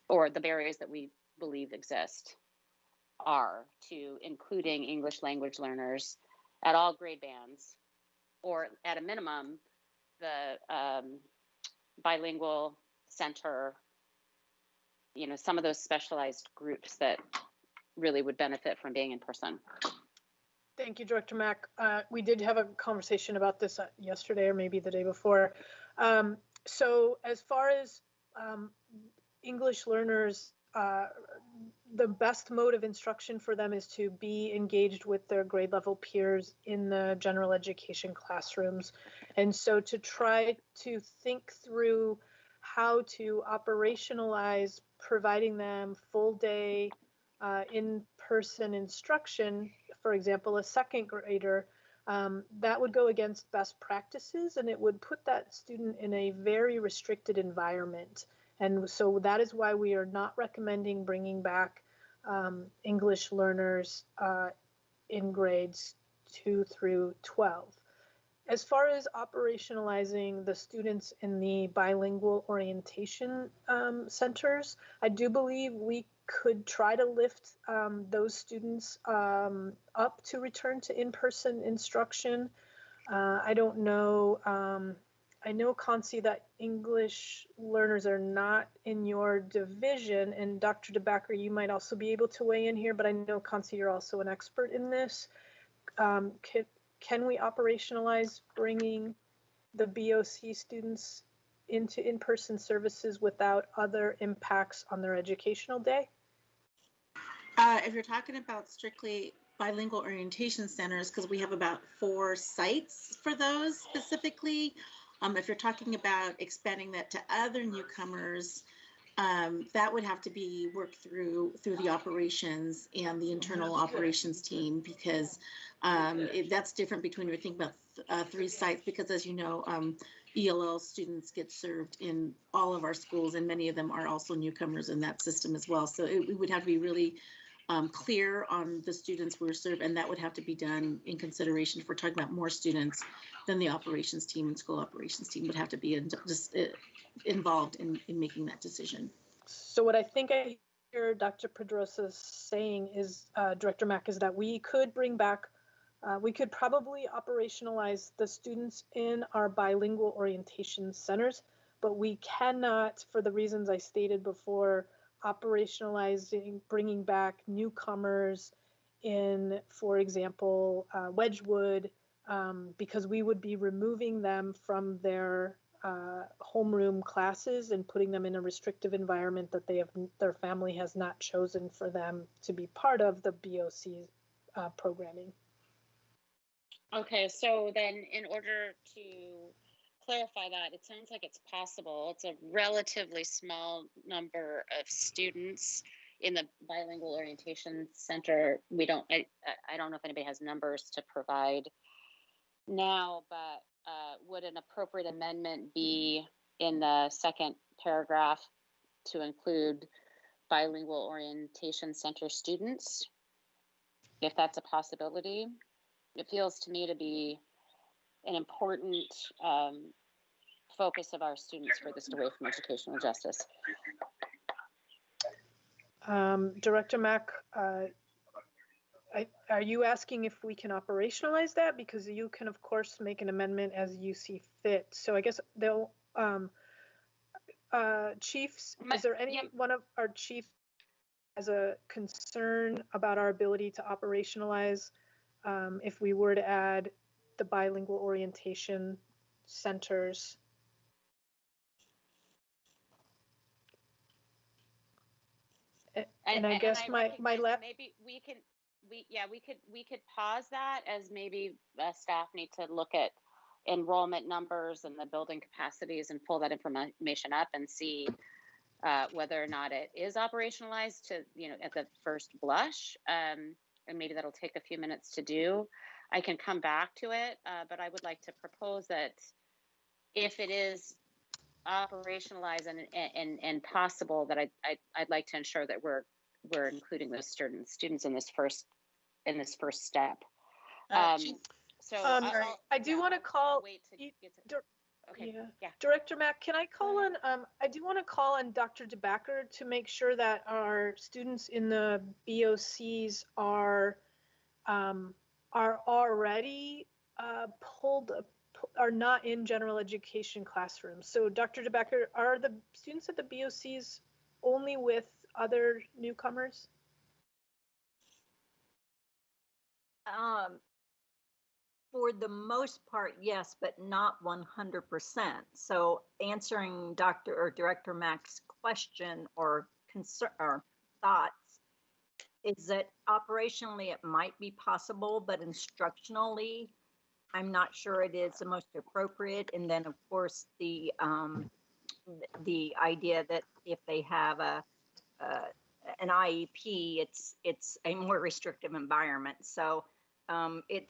or the barriers that we believe exist are to including English language learners at all grade bands, or at a minimum, the bilingual center, some of those specialized groups that really would benefit from being in person. Thank you, Director Mack. We did have a conversation about this yesterday, or maybe the day before. So as far as English learners, the best mode of instruction for them is to be engaged with their grade level peers in the general education classrooms. And so to try to think through how to operationalize providing them full day in-person instruction, for example, a second grader, that would go against best practices, and it would put that student in a very restricted environment. And so that is why we are not recommending bringing back English learners in grades 2 through 12. As far as operationalizing the students in the bilingual orientation centers, I do believe we could try to lift those students up to return to in-person instruction. I don't know. I know, Kansi, that English learners are not in your division, and Dr. DeBacker, you might also be able to weigh in here, but I know, Kansi, you're also an expert in this. Can we operationalize bringing the BOC students into in-person services without other impacts on their educational day? If you're talking about strictly bilingual orientation centers, because we have about 4 sites for those specifically. If you're talking about expanding that to other newcomers, that would have to be worked through the operations and the internal operations team, because that's different between you're thinking about 3 sites, because as you know, ELL students get served in all of our schools, and many of them are also newcomers in that system as well. So we would have to be really clear on the students we're served, and that would have to be done in consideration if we're talking about more students. Then the operations team and school operations team would have to be involved in making that decision. So what I think I hear Dr. Pedrosa saying is, Director Mack, is that we could bring back, we could probably operationalize the students in our bilingual orientation centers, but we cannot, for the reasons I stated before, operationalizing, bringing back newcomers in, for example, Wedgwood, because we would be removing them from their homeroom classes and putting them in a restrictive environment that their family has not chosen for them to be part of the BOC programming. Okay, so then in order to clarify that, it sounds like it's possible. It's a relatively small number of students in the bilingual orientation center. I don't know if anybody has numbers to provide now, but would an appropriate amendment be in the second paragraph to include bilingual orientation center students, if that's a possibility? It feels to me to be an important focus of our students furthest away from educational justice. Director Mack, are you asking if we can operationalize that? Because you can, of course, make an amendment as you see fit. So I guess they'll, chiefs, is there any one of our chiefs has a concern about our ability to operationalize if we were to add the bilingual orientation centers? And I guess my last, maybe we could pause that, as maybe staff need to look at enrollment numbers and the building capacities and pull that information up and see whether or not it is operationalized to, at the first blush. And maybe that'll take a few minutes to do. I can come back to it, but I would like to propose that if it is operationalized and possible, that I'd like to ensure that we're including those students in this first step. So I do want to call. Wait to get to, okay. Yeah. Director Mack, can I call on? I do want to call on Dr. DeBacker to make sure that our students in the BOCs are already are not in general education classrooms. So Dr. DeBacker, are the students at the BOCs only with other newcomers? For the most part, yes, but not 100%. So answering Dr. or Director Mack's question or concern or thoughts is that operationally it might be possible, but instructionally, I'm not sure it is the most appropriate. And then of course the idea that if they have an IEP, it's a more restrictive environment. So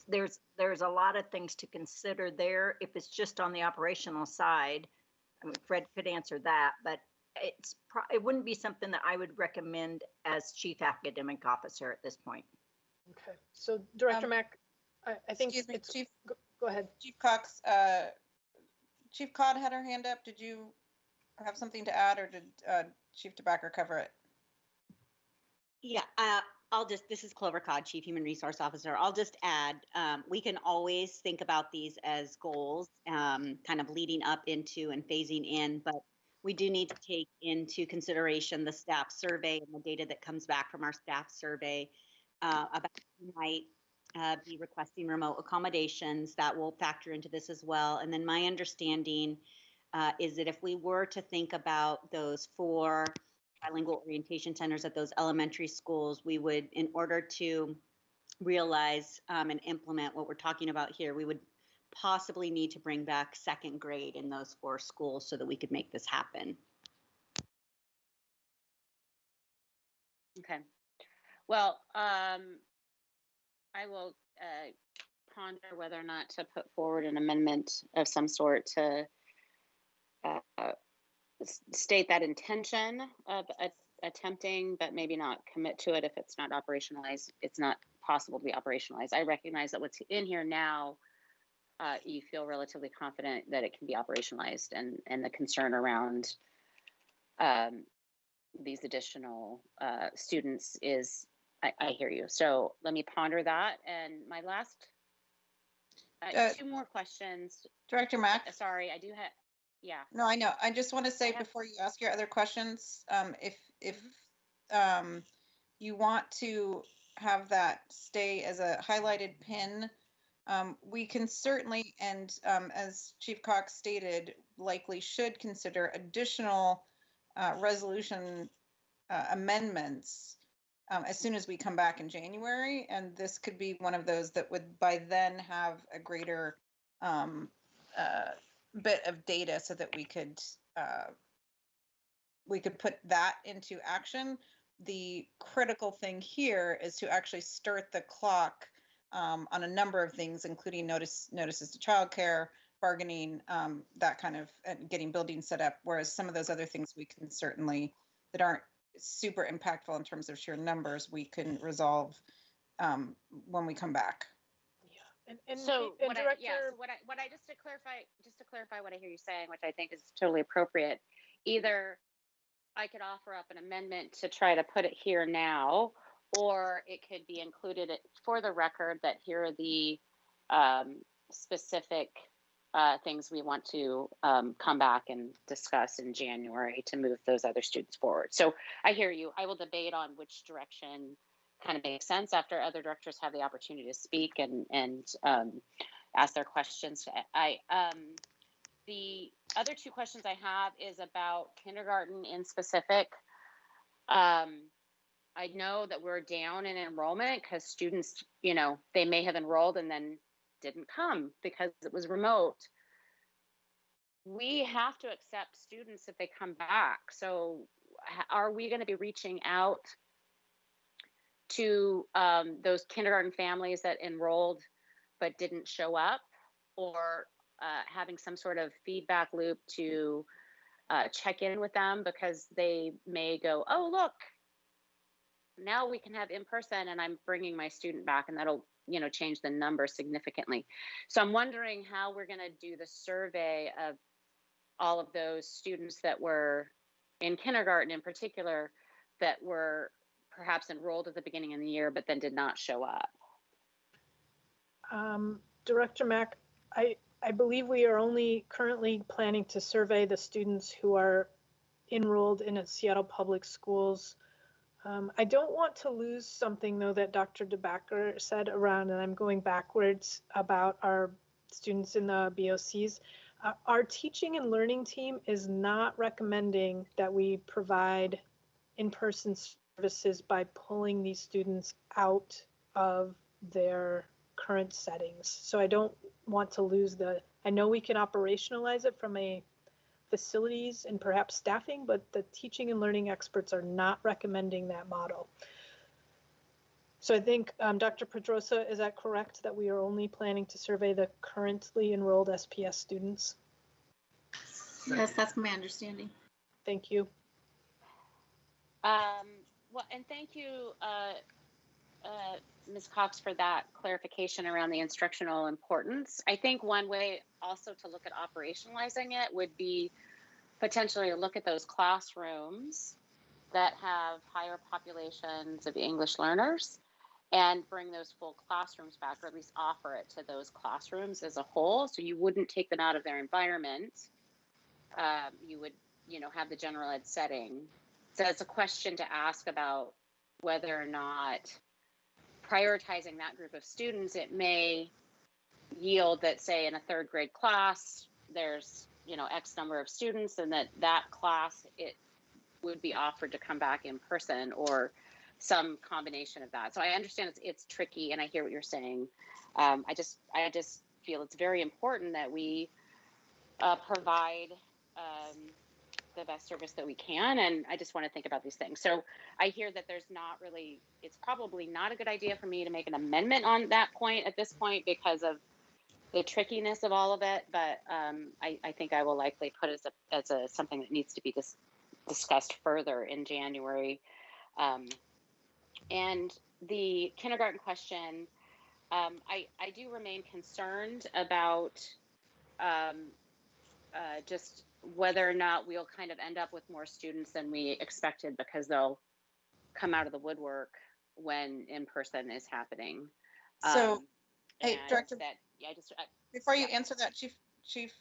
there's a lot of things to consider there. If it's just on the operational side, I mean, Fred could answer that, but it wouldn't be something that I would recommend as Chief Academic Officer at this point. Okay, so Director Mack, I think Excuse me, it's, Chief. Go ahead. Chief Cox, Chief Cod had her hand up. Did you have something to add, or did Chief DeBacker cover it? Yeah, this is Clover Codd, Chief Human Resource Officer. I'll just add, we can always think about these as goals, kind of leading up into and phasing in, but we do need to take into consideration the staff survey and the data that comes back from our staff survey about who might be requesting remote accommodations. That will factor into this as well. And then my understanding is that if we were to think about those 4 bilingual orientation centers at those elementary schools, we would, in order to realize and implement what we're talking about here, we would possibly need to bring back 2nd grade in those 4 schools so that we could make this happen. Okay. Well, I will ponder whether or not to put forward an amendment of some sort to state that intention of attempting, but maybe not commit to it if it's not operationalized. It's not possible to be operationalized. I recognize that what's in here now, you feel relatively confident that it can be operationalized, and the concern around these additional students is, I hear you. So let me ponder that. And my last 2 more questions. Director Mack? Sorry, I do have, yeah. No, I know. I just want to say before you ask your other questions, if you want to have that stay as a highlighted pin, we can certainly, and as Chief Cox stated, likely should consider additional resolution amendments as soon as we come back in January. And this could be one of those that would by then have a greater bit of data so that we could put that into action. The critical thing here is to actually start the clock on a number of things, including notices to childcare, bargaining, that kind of, and getting buildings set up. Whereas some of those other things we can certainly, that aren't super impactful in terms of sheer numbers, we can resolve when we come back. So what I just to clarify what I hear you saying, which I think is totally appropriate, either I could offer up an amendment to try to put it here now, or it could be included for the record that here are the specific things we want to come back and discuss in January to move those other students forward. So I hear you. I will debate on which direction kind of makes sense after other directors have the opportunity to speak and ask their questions. The other 2 questions I have is about kindergarten in specific. I know that we're down in enrollment because students, they may have enrolled and then didn't come because it was remote. We have to accept students if they come back. So are we going to be reaching out to those kindergarten families that enrolled but didn't show up, or having some sort of feedback loop to check in with them because they may go, oh, look, now we can have in person and I'm bringing my student back, and that'll change the number significantly. So I'm wondering how we're going to do the survey of all of those students that were in kindergarten in particular that were perhaps enrolled at the beginning of the year but then did not show up. Director Mack, I believe we are only currently planning to survey the students who are enrolled in Seattle Public Schools. I don't want to lose something, though, that Dr. DeBacker said around, and I'm going backwards, about our students in the BOCs. Our teaching and learning team is not recommending that we provide in-person services by pulling these students out of their current settings. So I don't want to lose I know we can operationalize it from a facilities and perhaps staffing, but the teaching and learning experts are not recommending that model. So I think, Dr. Pedrosa, is that correct, that we are only planning to survey the currently enrolled SPS students? Yes, that's my understanding. Thank you. Well, and thank you, Ms. Cox, for that clarification around the instructional importance. I think one way also to look at operationalizing it would be potentially to look at those classrooms that have higher populations of English learners and bring those full classrooms back, or at least offer it to those classrooms as a whole. So you wouldn't take them out of their environment. You would, have the general ed setting. So it's a question to ask about whether or not prioritizing that group of students, it may yield that, say, in a third grade class, there's, X number of students, and that class, it would be offered to come back in person or some combination of that. So I understand it's tricky, and I hear what you're saying. I just feel it's very important that we provide the best service that we can, and I just want to think about these things. So I hear that it's probably not a good idea for me to make an amendment on that point at this point because of the trickiness of all of it, but I think I will likely put it as something that needs to be discussed further in January. And the kindergarten question, I do remain concerned about just whether or not we'll kind of end up with more students than we expected because they'll come out of the woodwork when in-person is happening. So, hey, Director, before you yeah. answer that, Chief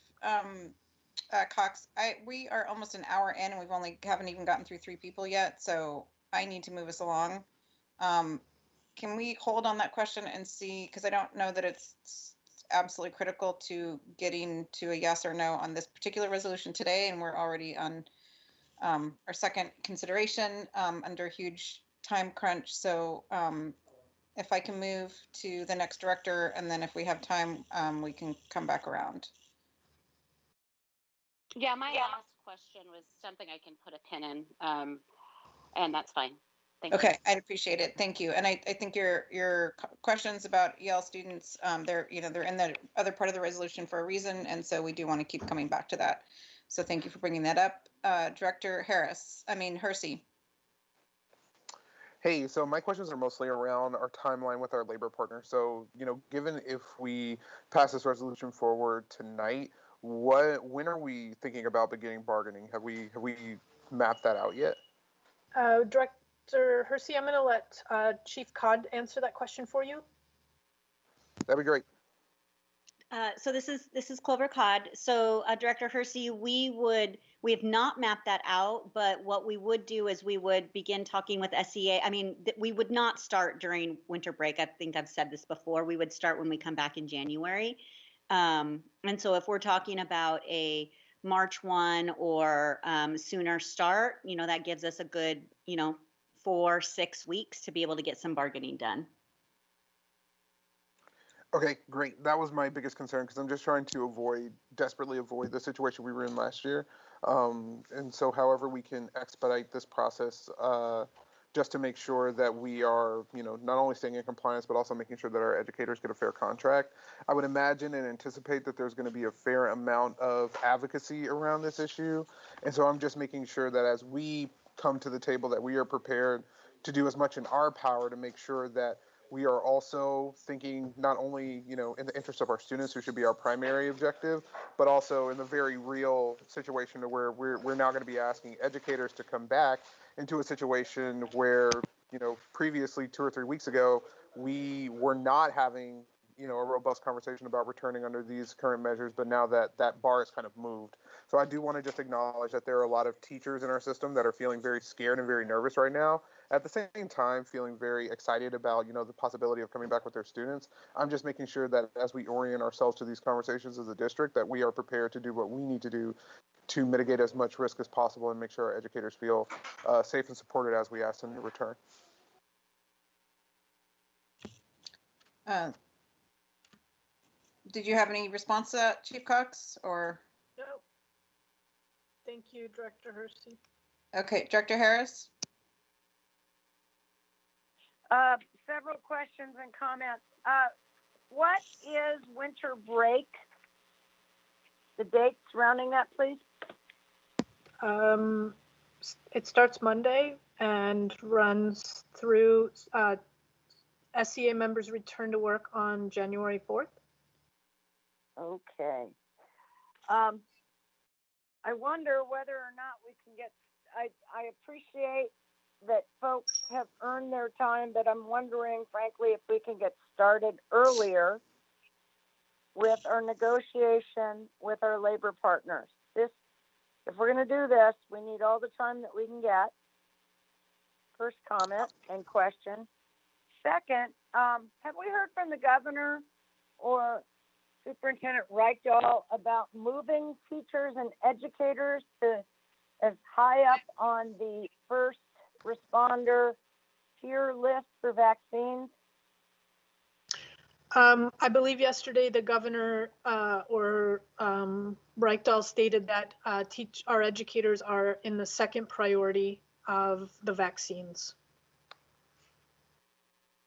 Cox, we are almost an hour in and we haven't even gotten through 3 people yet, so I need to move us along. Can we hold on that question and see, because I don't know that it's absolutely critical to getting to a yes or no on this particular resolution today, and we're already on our second consideration under huge time crunch. So if I can move to the next director, and then if we have time, we can come back around. Yeah, my last question was something I can put a pin in, and that's fine. Thank you. Okay, I'd appreciate it. Thank you. And I think your questions about EL students, they're in the other part of the resolution for a reason, and so we do want to keep coming back to that. So thank you for bringing that up, Director Hersey. Hey, so my questions are mostly around our timeline with our labor partner. So, given if we pass this resolution forward tonight, when are we thinking about beginning bargaining? Have we mapped that out yet? Director Hersey, I'm going to let Chief Codd answer that question for you. That'd be great. So this is Clover Codd. So Director Hersey, we have not mapped that out, but what we would do is we would begin talking with SEA. I mean, we would not start during winter break. I think I've said this before. We would start when we come back in January. And so if we're talking about a March 1 or sooner start, that gives us a good, 4-6 weeks to be able to get some bargaining done. Okay, great. That was my biggest concern because I'm just trying to desperately avoid the situation we were in last year. And so however we can expedite this process just to make sure that we are, not only staying in compliance, but also making sure that our educators get a fair contract. I would imagine and anticipate that there's going to be a fair amount of advocacy around this issue. And so I'm just making sure that as we come to the table that we are prepared to do as much in our power to make sure that we are also thinking not only, in the interest of our students, who should be our primary objective, but also in the very real situation where we're now going to be asking educators to come back into a situation where, previously 2 or 3 weeks ago, we were not having, a robust conversation about returning under these current measures, but now that bar has kind of moved. So I do want to just acknowledge that there are a lot of teachers in our system that are feeling very scared and very nervous right now. At the same time, feeling very excited about, the possibility of coming back with their students. I'm just making sure that as we orient ourselves to these conversations as a district, that we are prepared to do what we need to do to mitigate as much risk as possible and make sure our educators feel safe and supported as we ask them to return. Did you have any response to that, Chief Cox, or? No. Thank you, Director Hersey. Okay, Director Harris? Several questions and comments. What is winter break? The dates surrounding that, please. It starts Monday and runs through SEA members return to work on January 4th. Okay. I wonder whether or not we can get, I appreciate that folks have earned their time, but I'm wondering, frankly, if we can get started earlier with our negotiation with our labor partners. If we're going to do this, we need all the time that we can get. First comment and question. Second, have we heard from the governor or Superintendent Reichdahl about moving teachers and educators to as high up on the first responder tier list for vaccines? I believe yesterday the governor Reichdahl stated that our educators are in the second priority of the vaccines.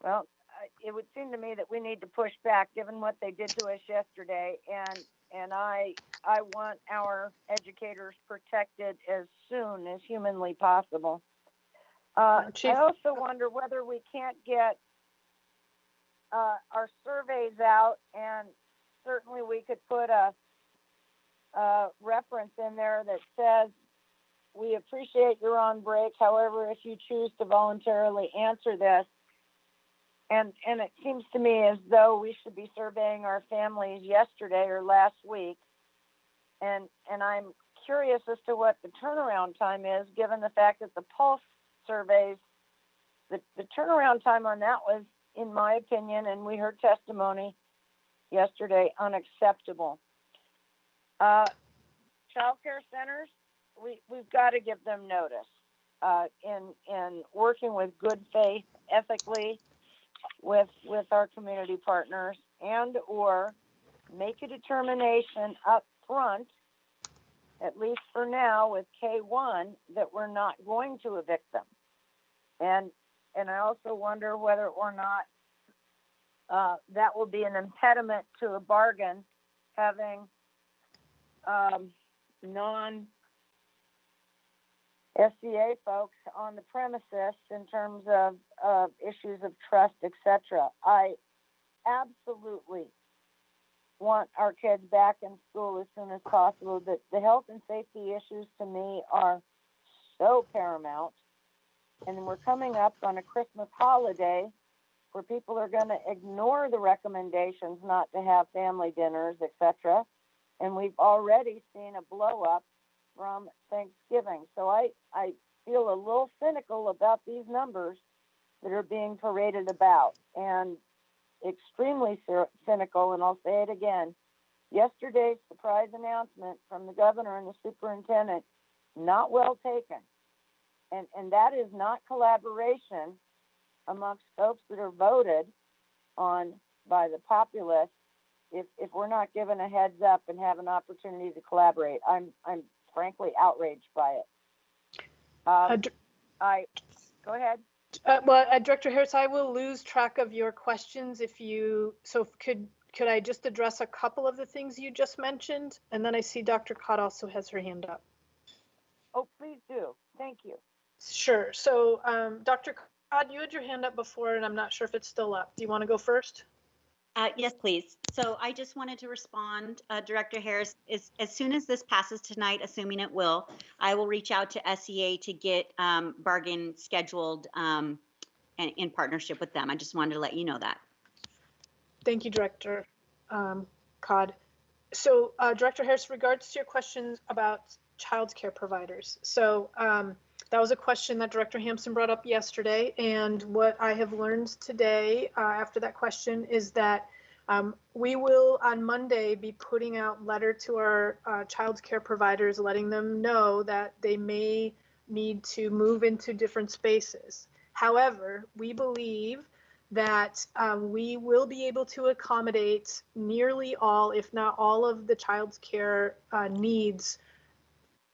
Well, it would seem to me that we need to push back given what they did to us yesterday, and I want our educators protected as soon as humanly possible. I also wonder whether we can't get our surveys out, and certainly we could put a reference in there that says, we appreciate you're on break. However, if you choose to voluntarily answer this, and it seems to me as though we should be surveying our families yesterday or last week. And I'm curious as to what the turnaround time is, given the fact that the Pulse surveys, the turnaround time on that was, in my opinion, and we heard testimony yesterday, unacceptable. Child care centers, we've got to give them notice in working with good faith, ethically, with our community partners, and or make a determination up front, at least for now with K1, that we're not going to evict them. And I also wonder whether or not that will be an impediment to a bargain, having non-SCA folks on the premises in terms of issues of trust, etc. I absolutely want our kids back in school as soon as possible. The health and safety issues to me are so paramount. And we're coming up on a Christmas holiday where people are going to ignore the recommendations not to have family dinners, etc. And we've already seen a blow up from Thanksgiving. So I feel a little cynical about these numbers that are being paraded about, and extremely cynical, and I'll say it again. Yesterday's surprise announcement from the governor and the superintendent, not well taken. And that is not collaboration amongst folks that are voted on by the populace if we're not given a heads up and have an opportunity to collaborate. I'm frankly outraged by it. Go ahead. Director Harris, I will lose track of your questions if you, so could I just address a couple of the things you just mentioned? And then I see Dr. Codd also has her hand up. Oh, please do. Thank you. Sure. So Dr. Codd, you had your hand up before, and I'm not sure if it's still up. Do you want to go first? Yes, please. So I just wanted to respond, Director Harris, as soon as this passes tonight, assuming it will, I will reach out to SEA to get bargain scheduled and in partnership with them. I just wanted to let you know that. Thank you, Director Codd. So Director Harris, regards to your questions about child care providers. So that was a question that Director Hampson brought up yesterday. And what I have learned today after that question is that we will on Monday be putting out letter to our child care providers, letting them know that they may need to move into different spaces. However, we believe that we will be able to accommodate nearly all, if not all, of the child care needs,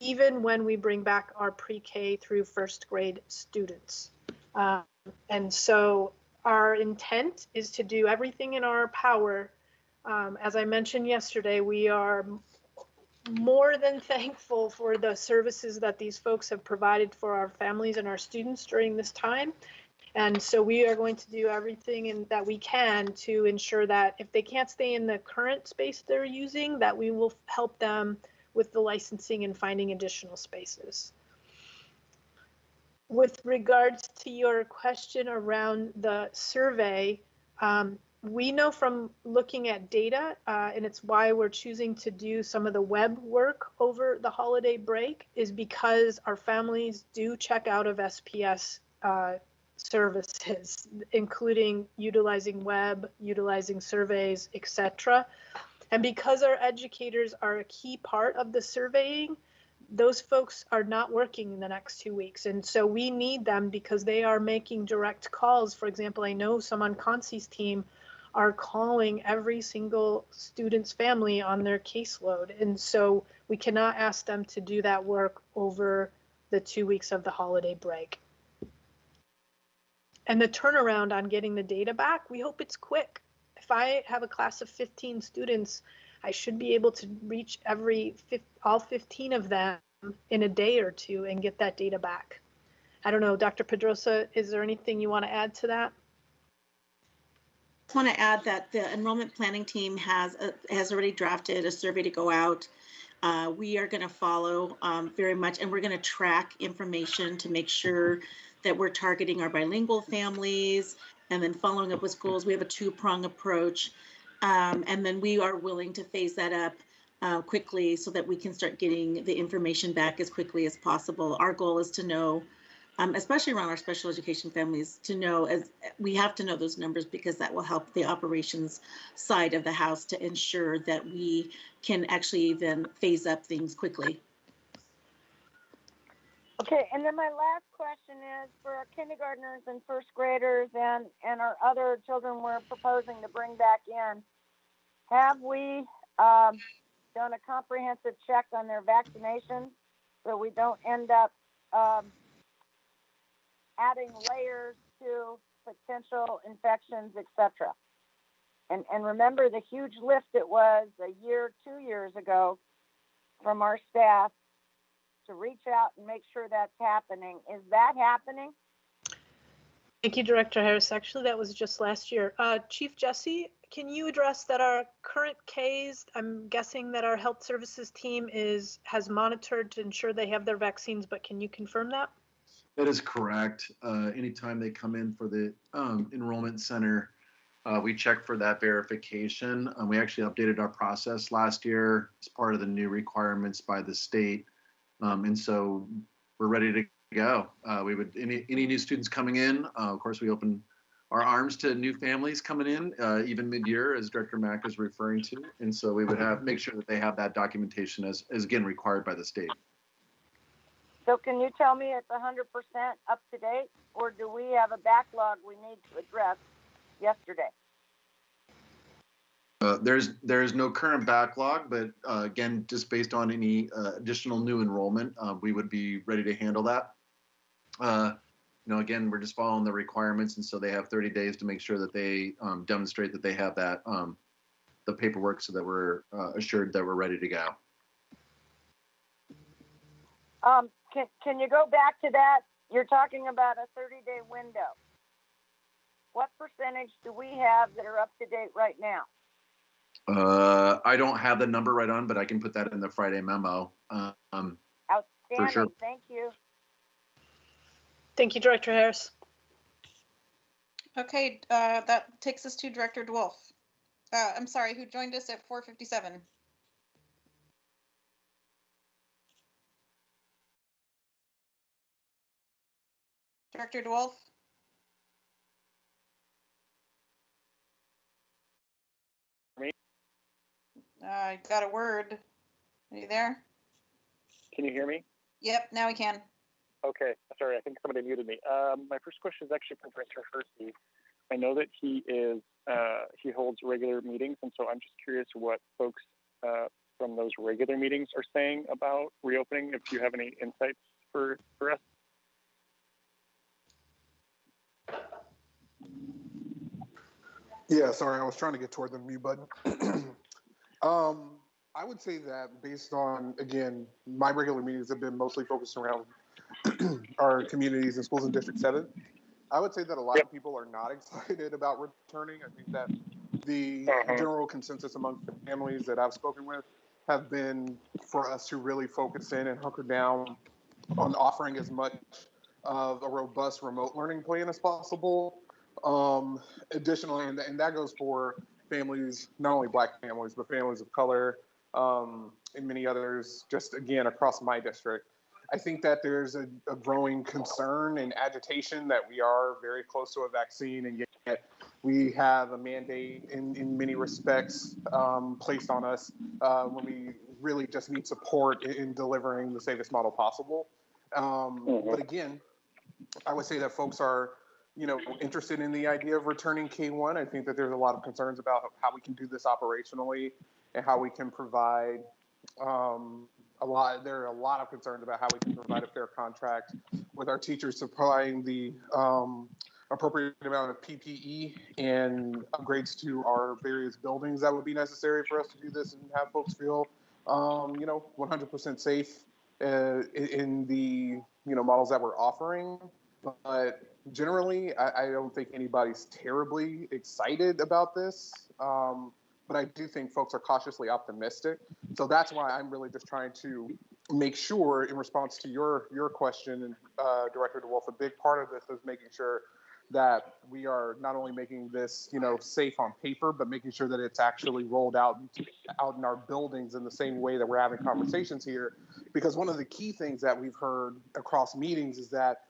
even when we bring back our pre-K through first grade students. And so our intent is to do everything in our power. As I mentioned yesterday, we are more than thankful for the services that these folks have provided for our families and our students during this time. And so we are going to do everything that we can to ensure that if they can't stay in the current space they're using, that we will help them with the licensing and finding additional spaces. With regards to your question around the survey, we know from looking at data, and it's why we're choosing to do some of the web work over the holiday break, is because our families do check out of SPS services, including utilizing web, utilizing surveys, etc. And because our educators are a key part of the surveying, those folks are not working in the next 2 weeks. And so we need them because they are making direct calls. For example, I know some on Consi's team are calling every single student's family on their caseload. And so we cannot ask them to do that work over the 2 weeks of the holiday break. And the turnaround on getting the data back, we hope it's quick. If I have a class of 15 students, I should be able to reach all 15 of them in a day or two and get that data back. I don't know, Dr. Pedrosa, is there anything you want to add to that? I want to add that the enrollment planning team has already drafted a survey to go out. We are going to follow very much, and we're going to track information to make sure that we're targeting our bilingual families and then following up with schools. We have a two-prong approach, and then we are willing to phase that up quickly so that we can start getting the information back as quickly as possible. Our goal is to know, especially around our special education families, to know, as we have to know those numbers because that will help the operations side of the house to ensure that we can actually then phase up things quickly. Okay, and then my last question is for our kindergartners and first graders and our other children we're proposing to bring back in, have we done a comprehensive check on their vaccinations so we don't end up adding layers to potential infections, etc.? And remember the huge lift it was a year, 2 years ago from our staff to reach out and make sure that's happening. Is that happening? Thank you, Director Harris. Actually, that was just last year. Chief Jesse, can you address that our current Ks, I'm guessing that our health services team has monitored to ensure they have their vaccines, but can you confirm that? That is correct. Anytime they come in for the enrollment center, we check for that verification. We actually updated our process last year as part of the new requirements by the state. And so we're ready to go. We would, any new students coming in, of course, we open our arms to new families coming in, even mid-year, as Director Mack is referring to. And so we would make sure that they have that documentation as again required by the state. So can you tell me it's 100% up to date, or do we have a backlog we need to address yesterday? There's no current backlog, but again, just based on any additional new enrollment, we would be ready to handle that. Again, we're just following the requirements, and so they have 30 days to make sure that they demonstrate that they have that the paperwork, so that we're assured that we're ready to go. Can you go back to that? You're talking about a 30-day window. What percentage do we have that are up to date right now? I don't have the number right on, but I can put that in the Friday memo. Outstanding. For sure. Thank you. Thank you, Director Harris. Okay, that takes us to Director DeWolf. I'm sorry, who joined us at 4:57? Director DeWolf? Got a word. Are you there? Can you hear me? Yep, now we can. Okay, sorry, I think somebody muted me. My first question is actually for Director Hersey. I know that he holds regular meetings, and so I'm just curious what folks from those regular meetings are saying about reopening, if you have any insights for us. Yeah, sorry, I was trying to get toward the mute button. I would say that based on, again, my regular meetings have been mostly focused around our communities and schools in District 7. I would say that a lot of people are not excited about returning. I think that the general consensus among families that I've spoken with have been for us to really focus in and hunker down on offering as much of a robust remote learning plan as possible. Additionally, and that goes for families, not only Black families, but families of color, and many others, just again, across my district. I think that there's a growing concern and agitation that we are very close to a vaccine, and yet we have a mandate in many respects placed on us when we really just need support in delivering the safest model possible. But again, I would say that folks are, interested in the idea of returning K1. I think that there's a lot of concerns about how we can do this operationally and how we can provide there are a lot of concerns about how we can provide a fair contract with our teachers supplying the appropriate amount of PPE and upgrades to our various buildings that would be necessary for us to do this and have folks feel, 100% safe in the, models that we're offering. But generally, I don't think anybody's terribly excited about this. But I do think folks are cautiously optimistic. So that's why I'm really just trying to make sure, in response to your question, Director DeWolf, a big part of this is making sure that we are not only making this, safe on paper, but making sure that it's actually rolled out in our buildings in the same way that we're having conversations here. Because one of the key things that we've heard across meetings is that,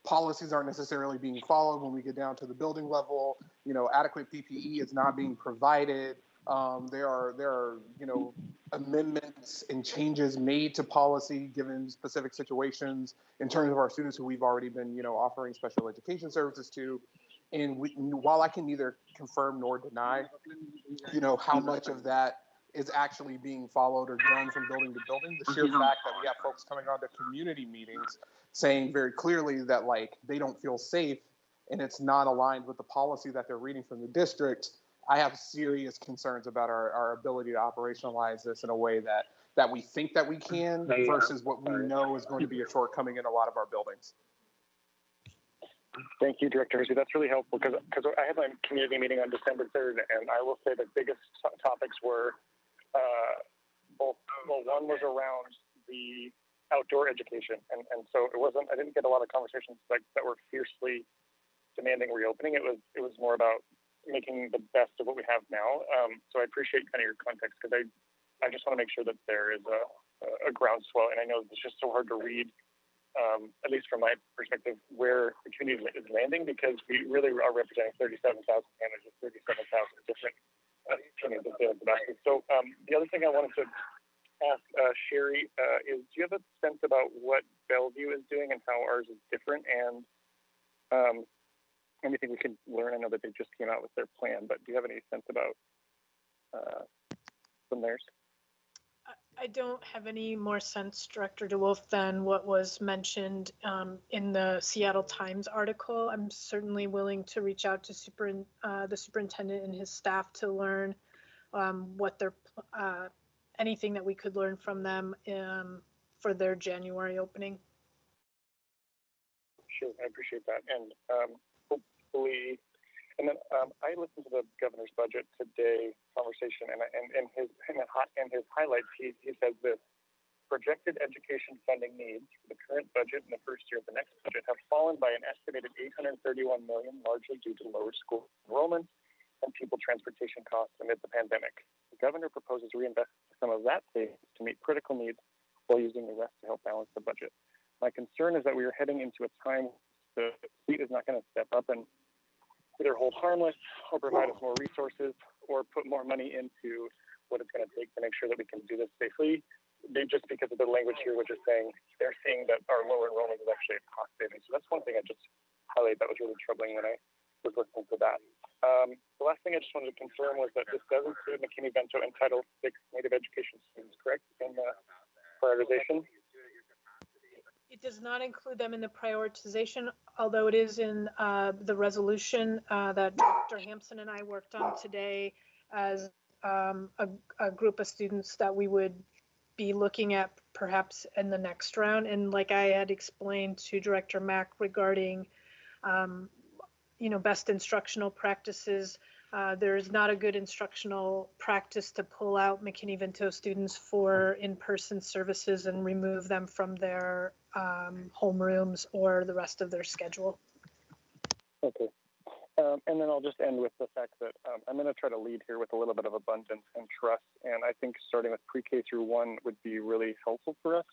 policies aren't necessarily being followed when we get down to the building level. Adequate PPE is not being provided. There are amendments and changes made to policy given specific situations in terms of our students who we've already been, offering special education services to. And while I can neither confirm nor deny, how much of that is actually being followed or done from building to building, the sheer fact that we have folks coming on to community meetings saying very clearly that they don't feel safe and it's not aligned with the policy that they're reading from the district, I have serious concerns about our ability to operationalize this in a way that we think that we can versus what we know is going to be a shortcoming in a lot of our buildings. Thank you, Director Hersey. That's really helpful because I had my community meeting on December 3rd, and I will say the biggest topics were one was around the outdoor education, and so I didn't get a lot of conversations that were fiercely demanding reopening. It was more about making the best of what we have now. So I appreciate kind of your context because I just want to make sure that there is a groundswell, and I know it's just so hard to read, at least from my perspective, where the community is landing because we really are representing 37,000 families with 37,000 different opinions of the basket. So the other thing I wanted to ask Sherry is, do you have a sense about what Bellevue is doing and how ours is different, and anything we can learn? I know that they just came out with their plan, but do you have any sense about from theirs? I don't have any more sense, Director DeWolf, than what was mentioned in the Seattle Times article. I'm certainly willing to reach out to the superintendent and his staff to learn what their anything that we could learn from them for their January opening. Sure, I appreciate that, and hopefully. And then I listened to the governor's budget today conversation, and in his highlights, he says this: projected education funding needs for the current budget and the first year of the next budget have fallen by an estimated $831 million, largely due to lower school enrollment and pupil transportation costs amid the pandemic. The governor proposes to reinvest some of that savings to meet critical needs while using the rest to help balance the budget. My concern is that we are heading into a time the state is not going to step up and either hold harmless or provide us more resources or put more money into what it's going to take to make sure that we can do this safely, just because of the language here, which is saying they're seeing that our lower enrollment is actually a cost saving. So that's one thing I just highlighted that was really troubling when I was listening to that. The last thing I just wanted to confirm was that this does include McKinney-Vento and Title VI Native Education students, correct, in the prioritization? It does not include them in the prioritization, although it is in the resolution that Dr. Hampson and I worked on today as a group of students that we would be looking at perhaps in the next round. And like I had explained to Director Mack regarding best instructional practices. There is not a good instructional practice to pull out McKinney-Vento students for in-person services and remove them from their homerooms or the rest of their schedule. Okay. And then I'll just end with the fact that I'm going to try to lead here with a little bit of abundance and trust. And I think starting with pre-K through 1 would be really helpful for us,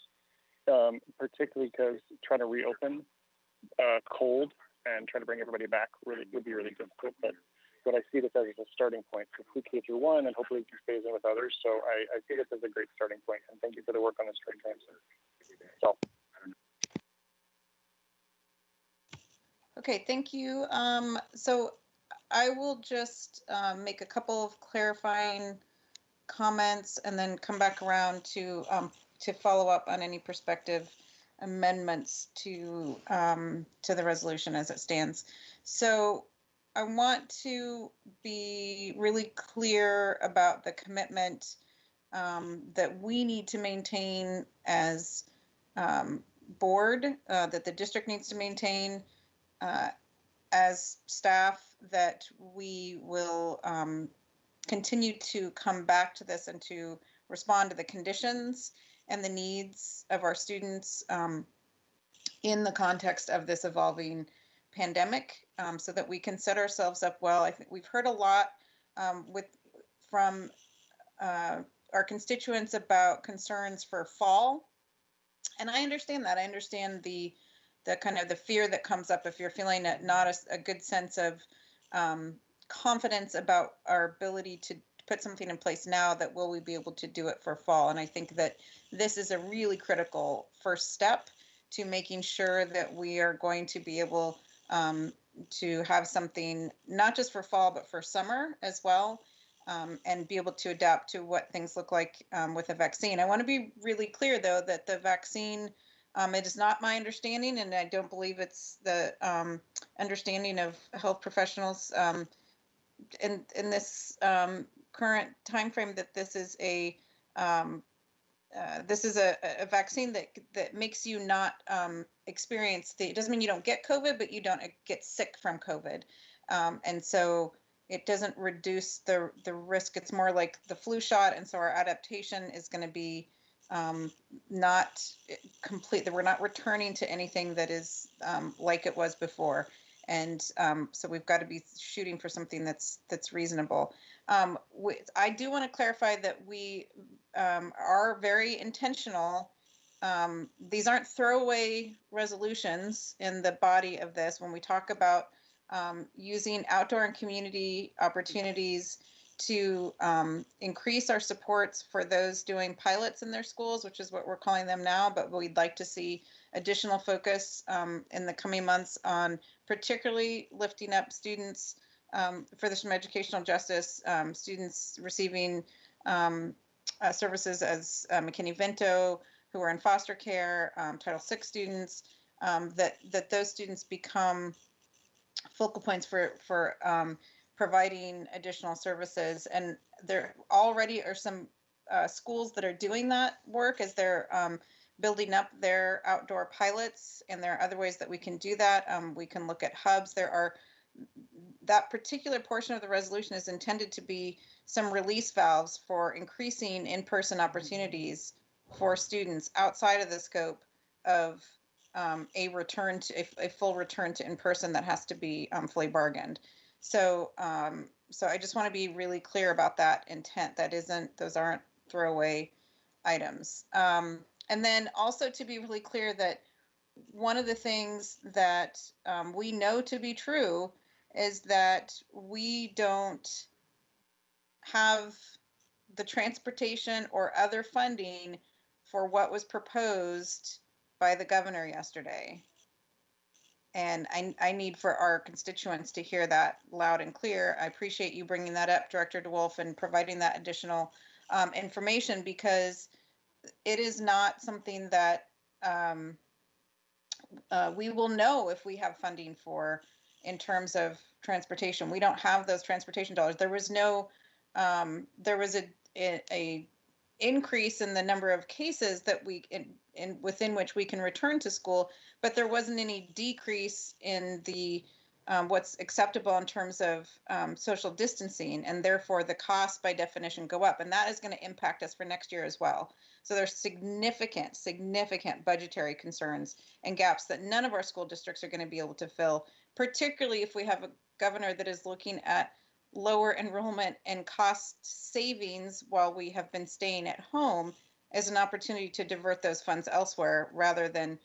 particularly because trying to reopen cold and try to bring everybody back would be really difficult. But I see this as a starting point for pre-K through 1, and hopefully we can phase in with others. So I see this as a great starting point, and thank you for the work on this, Dr. Hampson. So. Okay, thank you. So I will just make a couple of clarifying comments and then come back around to follow up on any prospective amendments to the resolution as it stands. So I want to be really clear about the commitment that we need to maintain as board, that the district needs to maintain as staff, that we will continue to come back to this and to respond to the conditions and the needs of our students in the context of this evolving pandemic, so that we can set ourselves up well. I think we've heard a lot from our constituents about concerns for fall, and I understand that. I understand the kind of the fear that comes up if you're feeling not a good sense of confidence about our ability to put something in place now, that will we be able to do it for fall. And I think that this is a really critical first step to making sure that we are going to be able to have something not just for fall, but for summer as well, and be able to adapt to what things look like with a vaccine. I want to be really clear, though, that the vaccine, it is not my understanding, and I don't believe it's the understanding of health professionals in this current timeframe, that this is a vaccine that makes you not experience it doesn't mean you don't get COVID, but you don't get sick from COVID, and so it doesn't reduce the risk. It's more like the flu shot, and so our adaptation is going to be not complete, that we're not returning to anything that is like it was before. And so we've got to be shooting for something that's reasonable. I do want to clarify that we are very intentional. These aren't throwaway resolutions in the body of this. When we talk about using outdoor and community opportunities to increase our supports for those doing pilots in their schools, which is what we're calling them now, but we'd like to see additional focus in the coming months on particularly lifting up students further from educational justice, students receiving services as McKinney-Vento, who are in foster care, Title VI students, that those students become focal points for providing additional services. And there already are some schools that are doing that work as they're building up their outdoor pilots, and there are other ways that we can do that. We can look at hubs. That particular portion of the resolution is intended to be some release valves for increasing in-person opportunities for students outside of the scope of a full return to in-person that has to be fully bargained. So I just want to be really clear about that intent. Those aren't throwaway items. And then also to be really clear that one of the things that we know to be true is that we don't have the transportation or other funding for what was proposed by the governor yesterday. And I need for our constituents to hear that loud and clear. I appreciate you bringing that up, Director DeWolf, and providing that additional information, because it is not something that we will know if we have funding for in terms of transportation. We don't have those transportation dollars. There was no, there was a increase in the number of cases that we in within which we can return to school, but there wasn't any decrease in the what's acceptable in terms of social distancing, and therefore the costs by definition go up, and that is going to impact us for next year as well. So there's significant budgetary concerns and gaps that none of our school districts are going to be able to fill, particularly if we have a governor that is looking at lower enrollment and cost savings while we have been staying at home as an opportunity to divert those funds elsewhere rather than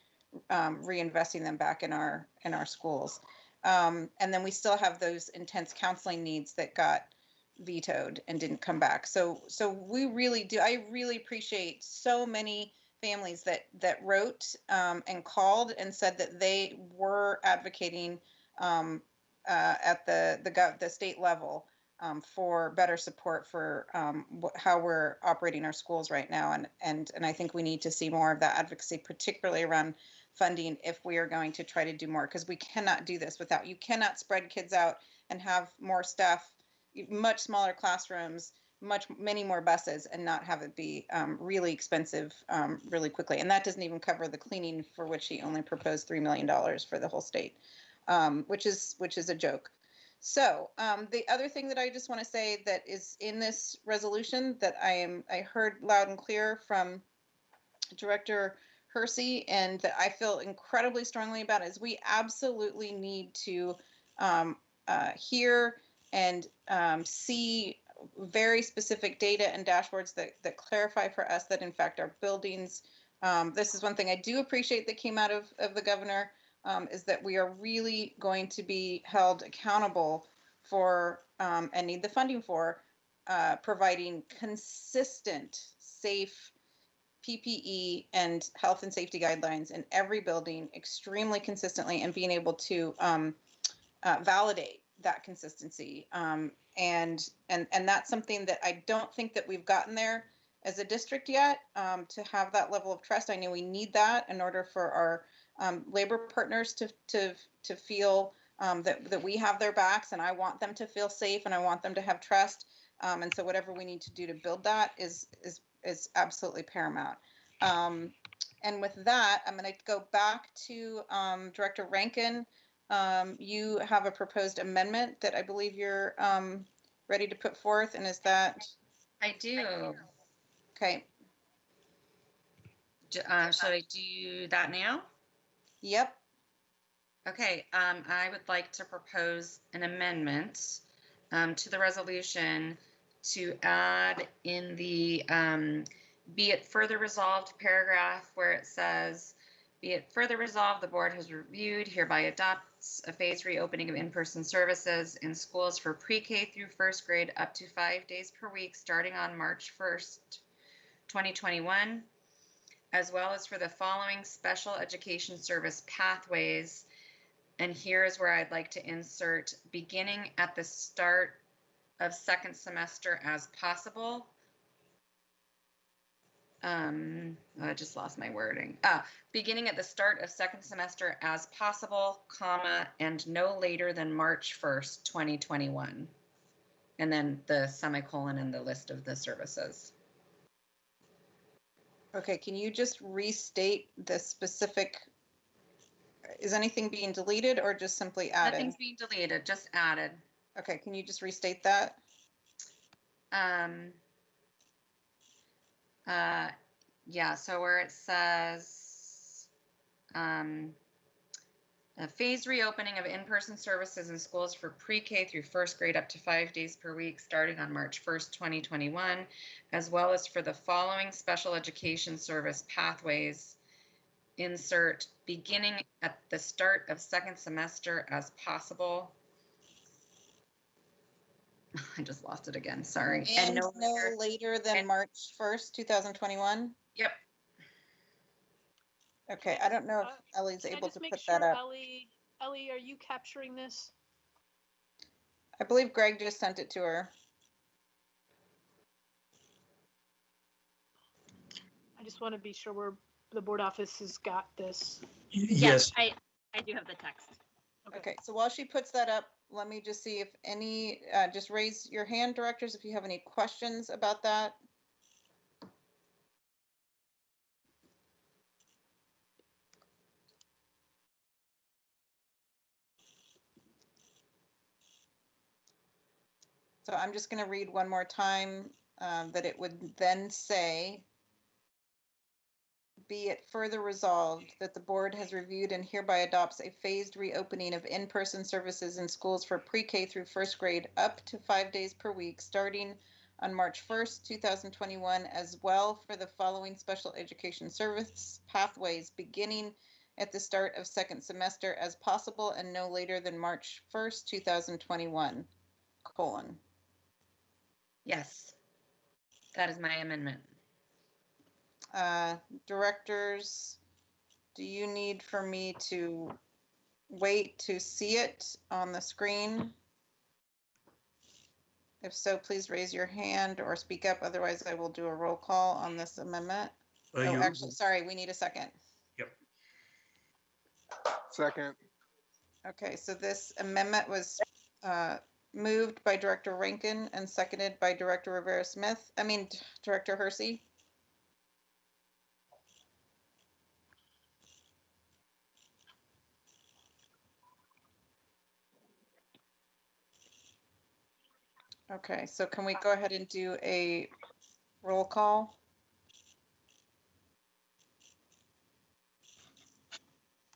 reinvesting them back in our schools. And then we still have those intense counseling needs that got vetoed and didn't come back. So we really do. I really appreciate so many families that wrote and called and said that they were advocating at the state level for better support for how we're operating our schools right now. And I think we need to see more of that advocacy, particularly around funding if we are going to try to do more, because we cannot do this without, you cannot spread kids out and have more staff, much smaller classrooms, many more buses, and not have it be really expensive really quickly. And that doesn't even cover the cleaning, for which he only proposed $3 million for the whole state, which is a joke. So the other thing that I just want to say that is in this resolution that I heard loud and clear from Director Hersey, and that I feel incredibly strongly about, is we absolutely need to hear and see very specific data and dashboards that clarify for us that in fact our buildings, this is one thing I do appreciate that came out of the governor, is that we are really going to be held accountable for and need the funding for providing consistent, safe PPE and health and safety guidelines in every building extremely consistently, and being able to validate that consistency. And that's something that I don't think that we've gotten there as a district yet, to have that level of trust. I know we need that in order for our labor partners to feel that we have their backs, and I want them to feel safe, and I want them to have trust. And so whatever we need to do to build that is absolutely paramount. And with that, I'm going to go back to Director Rankin. You have a proposed amendment that I believe you're ready to put forth, and is that? I do. Okay. Should I do that now? Yep. Okay, I would like to propose an amendment to the resolution to add in the be it further resolved paragraph where it says, be it further resolved, the board has reviewed, hereby adopts a phased reopening of in-person services in schools for pre-K through first grade up to 5 days per week starting on March 1st, 2021, as well as for the following special education service pathways. And here is where I'd like to insert beginning at the start of second semester as possible. I just lost my wording. Beginning at the start of second semester as possible, comma, and no later than March 1st, 2021. And then the semicolon and the list of the services. Okay, can you just restate the specific, is anything being deleted or just simply added? Nothing's being deleted, just added. Okay, can you just restate that? Yeah, so where it says a phased reopening of in-person services in schools for pre-K through first grade up to 5 days per week starting on March 1st, 2021, as well as for the following special education service pathways, insert beginning at the start of second semester as possible. I just lost it again, sorry. And no later than March 1st, 2021? Yep. Okay, I don't know if Ellie's able to put that up. Ellie, are you capturing this? I believe Greg just sent it to her. I just want to be sure the board office has got this. Yes, I do have the text. Okay, so while she puts that up, let me just see if any, just raise your hand, directors, if you have any questions about that. So I'm just going to read one more time that it would then say, be it further resolved that the board has reviewed and hereby adopts a phased reopening of in-person services in schools for pre-K through first grade up to 5 days per week, starting on March 1st, 2021, as well for the following special education service pathways beginning at the start of second semester as possible and no later than March 1st, 2021, colon. Yes, that is my amendment. Directors, do you need for me to wait to see it on the screen? If so, please raise your hand or speak up. Otherwise, I will do a roll call on this amendment. Oh, actually, sorry, we need a second. Yep. Second. Okay, so this amendment was moved by Director Rankin and seconded by Director Rivera-Smith. I mean, Director Hersey. Okay, so can we go ahead and do a roll call?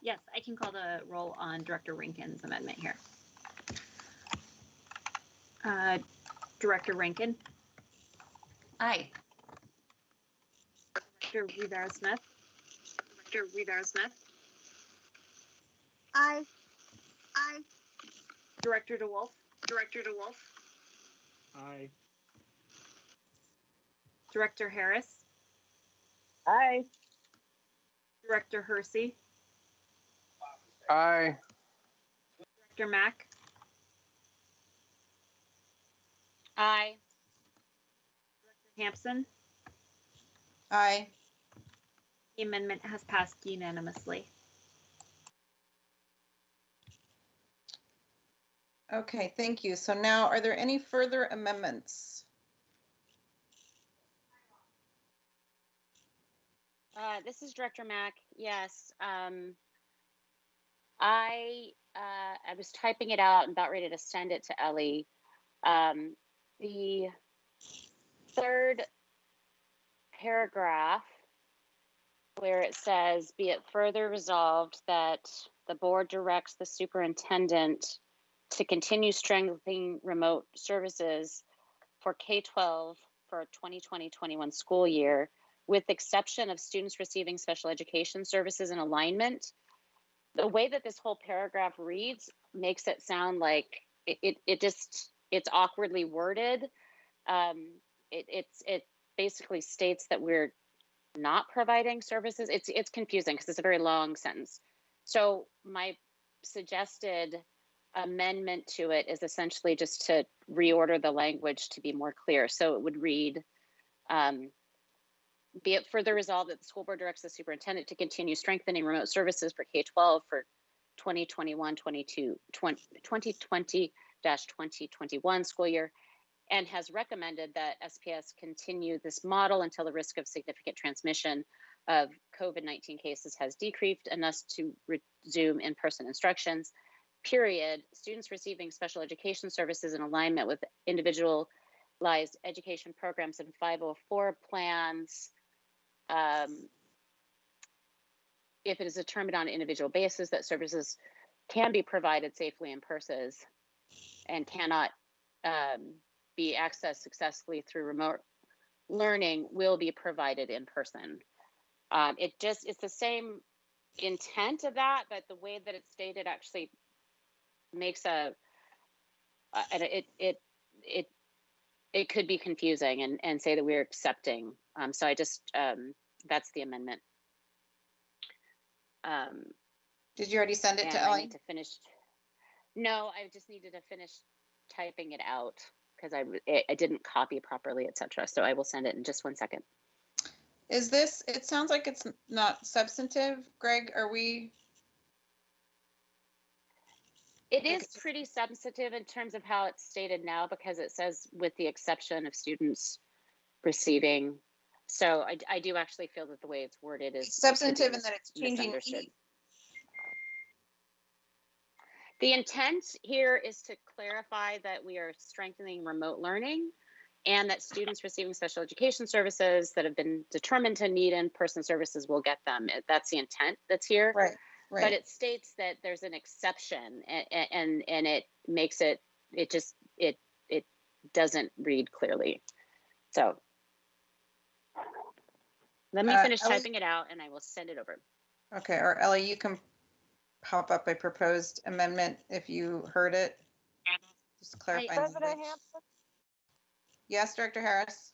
Yes, I can call the roll on Director Rankin's amendment here. Director Rankin. Aye. Director Rivera-Smith. Director Rivera-Smith. Aye. Aye. Director DeWolf. Director DeWolf. Aye. Director Harris. Aye. Director Hersey. Aye. Director Mack. Aye. Director Hampson. Aye. The amendment has passed unanimously. Okay, thank you. So now, are there any further amendments? This is Director Mack. Yes. I was typing it out and about ready to send it to Ellie. The third paragraph where it says, be it further resolved that the board directs the superintendent to continue strengthening remote services for K-12 for 2020-21 school year, with exception of students receiving special education services in alignment. The way that this whole paragraph reads makes it sound like it's awkwardly worded. It basically states that we're not providing services. It's confusing because it's a very long sentence. So my suggested amendment to it is essentially just to reorder the language to be more clear. So it would read, be it further resolved that the school board directs the superintendent to continue strengthening remote services for K-12 for 2020-2021 school year, and has recommended that SPS continue this model until the risk of significant transmission of COVID-19 cases has decreased enough to resume in-person instructions. Period. Students receiving special education services in alignment with individualized education programs and 504 plans, if it is determined on an individual basis that services can be provided safely in person and cannot be accessed successfully through remote learning, will be provided in person. It's the same intent of that, but the way that it's stated actually makes it could be confusing and say that we're accepting. So I just, that's the amendment. Did you already send it to I Ellie? need to finish. No, I just needed to finish typing it out because I didn't copy properly, etc. So I will send it in just 1 second. Is this, it sounds like it's not substantive. Greg, are we? It is pretty substantive in terms of how it's stated now, because it says with the exception of students receiving. So I do actually feel that the way it's worded is Substantive and that it's changing. The intent here is to clarify that we are strengthening remote learning and that students receiving special education services that have been determined to need in-person services will get them. That's the intent that's here. Right, right. But it states that there's an exception and it makes it doesn't read clearly. So let me finish Ellie? typing it out and I will send it over. Okay, or Ellie, you can pop up a proposed amendment if you heard it. Just clarify. President Hampton, Yes, Director Harris.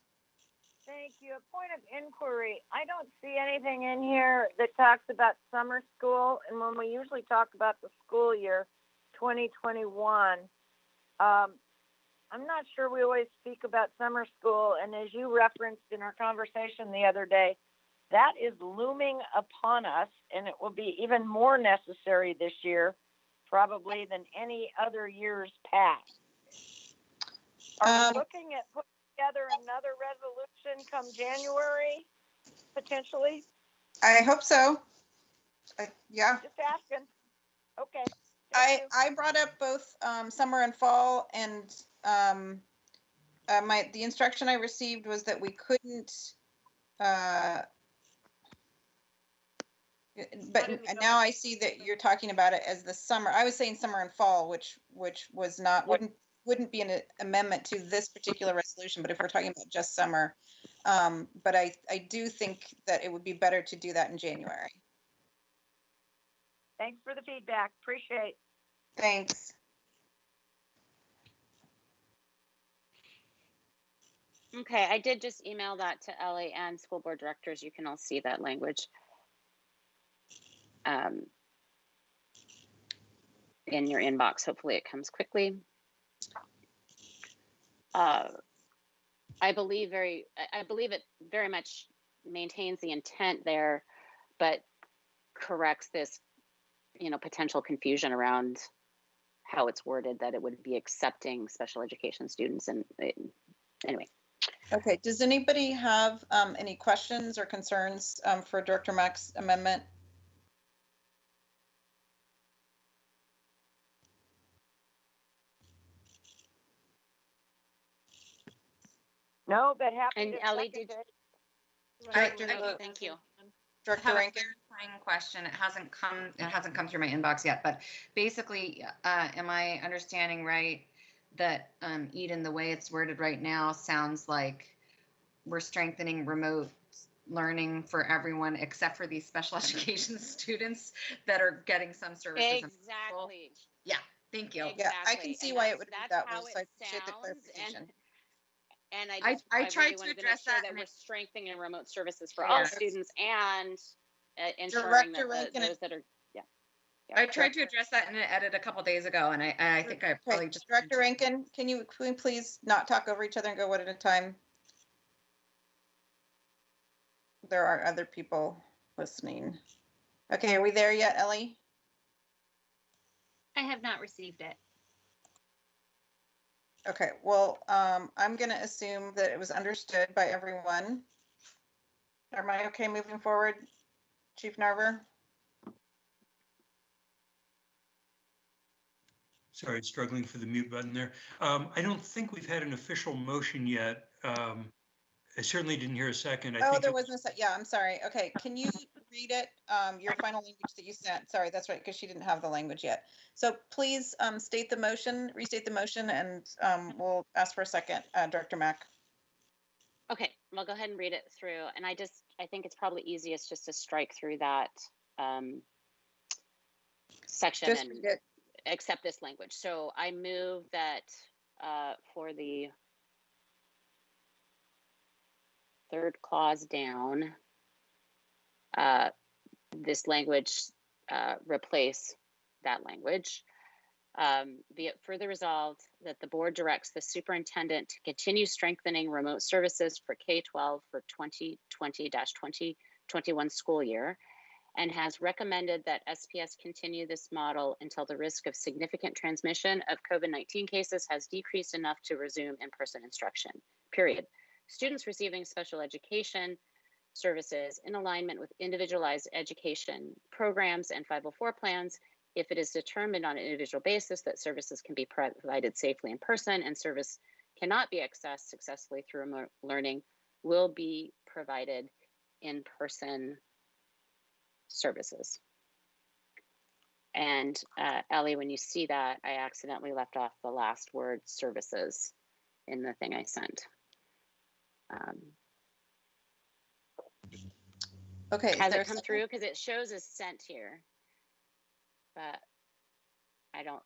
thank you. A point of inquiry. I don't see anything in here that talks about summer school. And when we usually talk about the school year 2021, I'm not sure we always speak about summer school. And as you referenced in our conversation the other day, that is looming upon us, and it will be even more necessary this year, probably than any other years past. Are we looking at putting together another resolution come January, potentially? I hope so. Yeah. Just asking. Okay. I brought up both summer and fall, and the instruction I received was that we couldn't. But now I see that you're talking about it as the summer. I was saying summer and fall, which was not wouldn't be an amendment to this particular resolution. But if we're talking about just summer, but I do think that it would be better to do that in January. Thanks for the feedback. Appreciate. Thanks. Okay, I did just email that to Ellie and school board directors. You can all see that language in your inbox. Hopefully it comes quickly. I believe it very much maintains the intent there, but corrects this, potential confusion around how it's worded, that it would be accepting special education students. And anyway. Okay, does anybody have any questions or concerns for Director Mack's amendment? No, but happy and to Ellie, second did it. Thank you. Director I have Rankin? a clarifying question. It hasn't come through my inbox yet, but basically, am I understanding right that Eden, the way it's worded right now, sounds like we're strengthening remote learning for everyone except for these special education students that are getting some services. Exactly. Yeah, thank you. Yeah, I can see why it would be that way, so I appreciate the clarification. And I tried really to wanted address make sure that we're strengthening remote services for Yeah. all students and ensuring that those that are, I tried to address that in an edit a couple days ago, and I think I probably just. Director Rankin, can we please not talk over each other and go one at a time? There are other people listening. Okay, are we there yet, Ellie? I have not received it. Okay, well, I'm going to assume that it was understood by everyone. Am I okay moving forward, Chief Narver? Sorry, struggling for the mute button there. I don't think we've had an official motion yet. I certainly didn't hear a second. There wasn't a second. Yeah, I'm sorry. Okay, can you read it? Your final language that you sent. Sorry, that's right, because she didn't have the language yet. So please restate the motion, and we'll ask for a second, Director Mack. Okay, I'll go ahead and read it through. And I think it's probably easiest just to strike through that section Just and read it. accept this language. So I move that for the third clause down, this language replace that language. Be it further resolved that the board directs the superintendent to continue strengthening remote services for K-12 for 2020-2021 school year, and has recommended that SPS continue this model until the risk of significant transmission of COVID-19 cases has decreased enough to resume in-person instruction, period. Students receiving special education services in alignment with individualized education programs and 504 plans If it is determined on an individual basis that services can be provided safely in person and service cannot be accessed successfully through remote learning, will be provided in-person services. And Ellie, when you see that, I accidentally left off the last word services in the thing I sent. Okay. Has it come through? Because it shows as sent here, but I don't,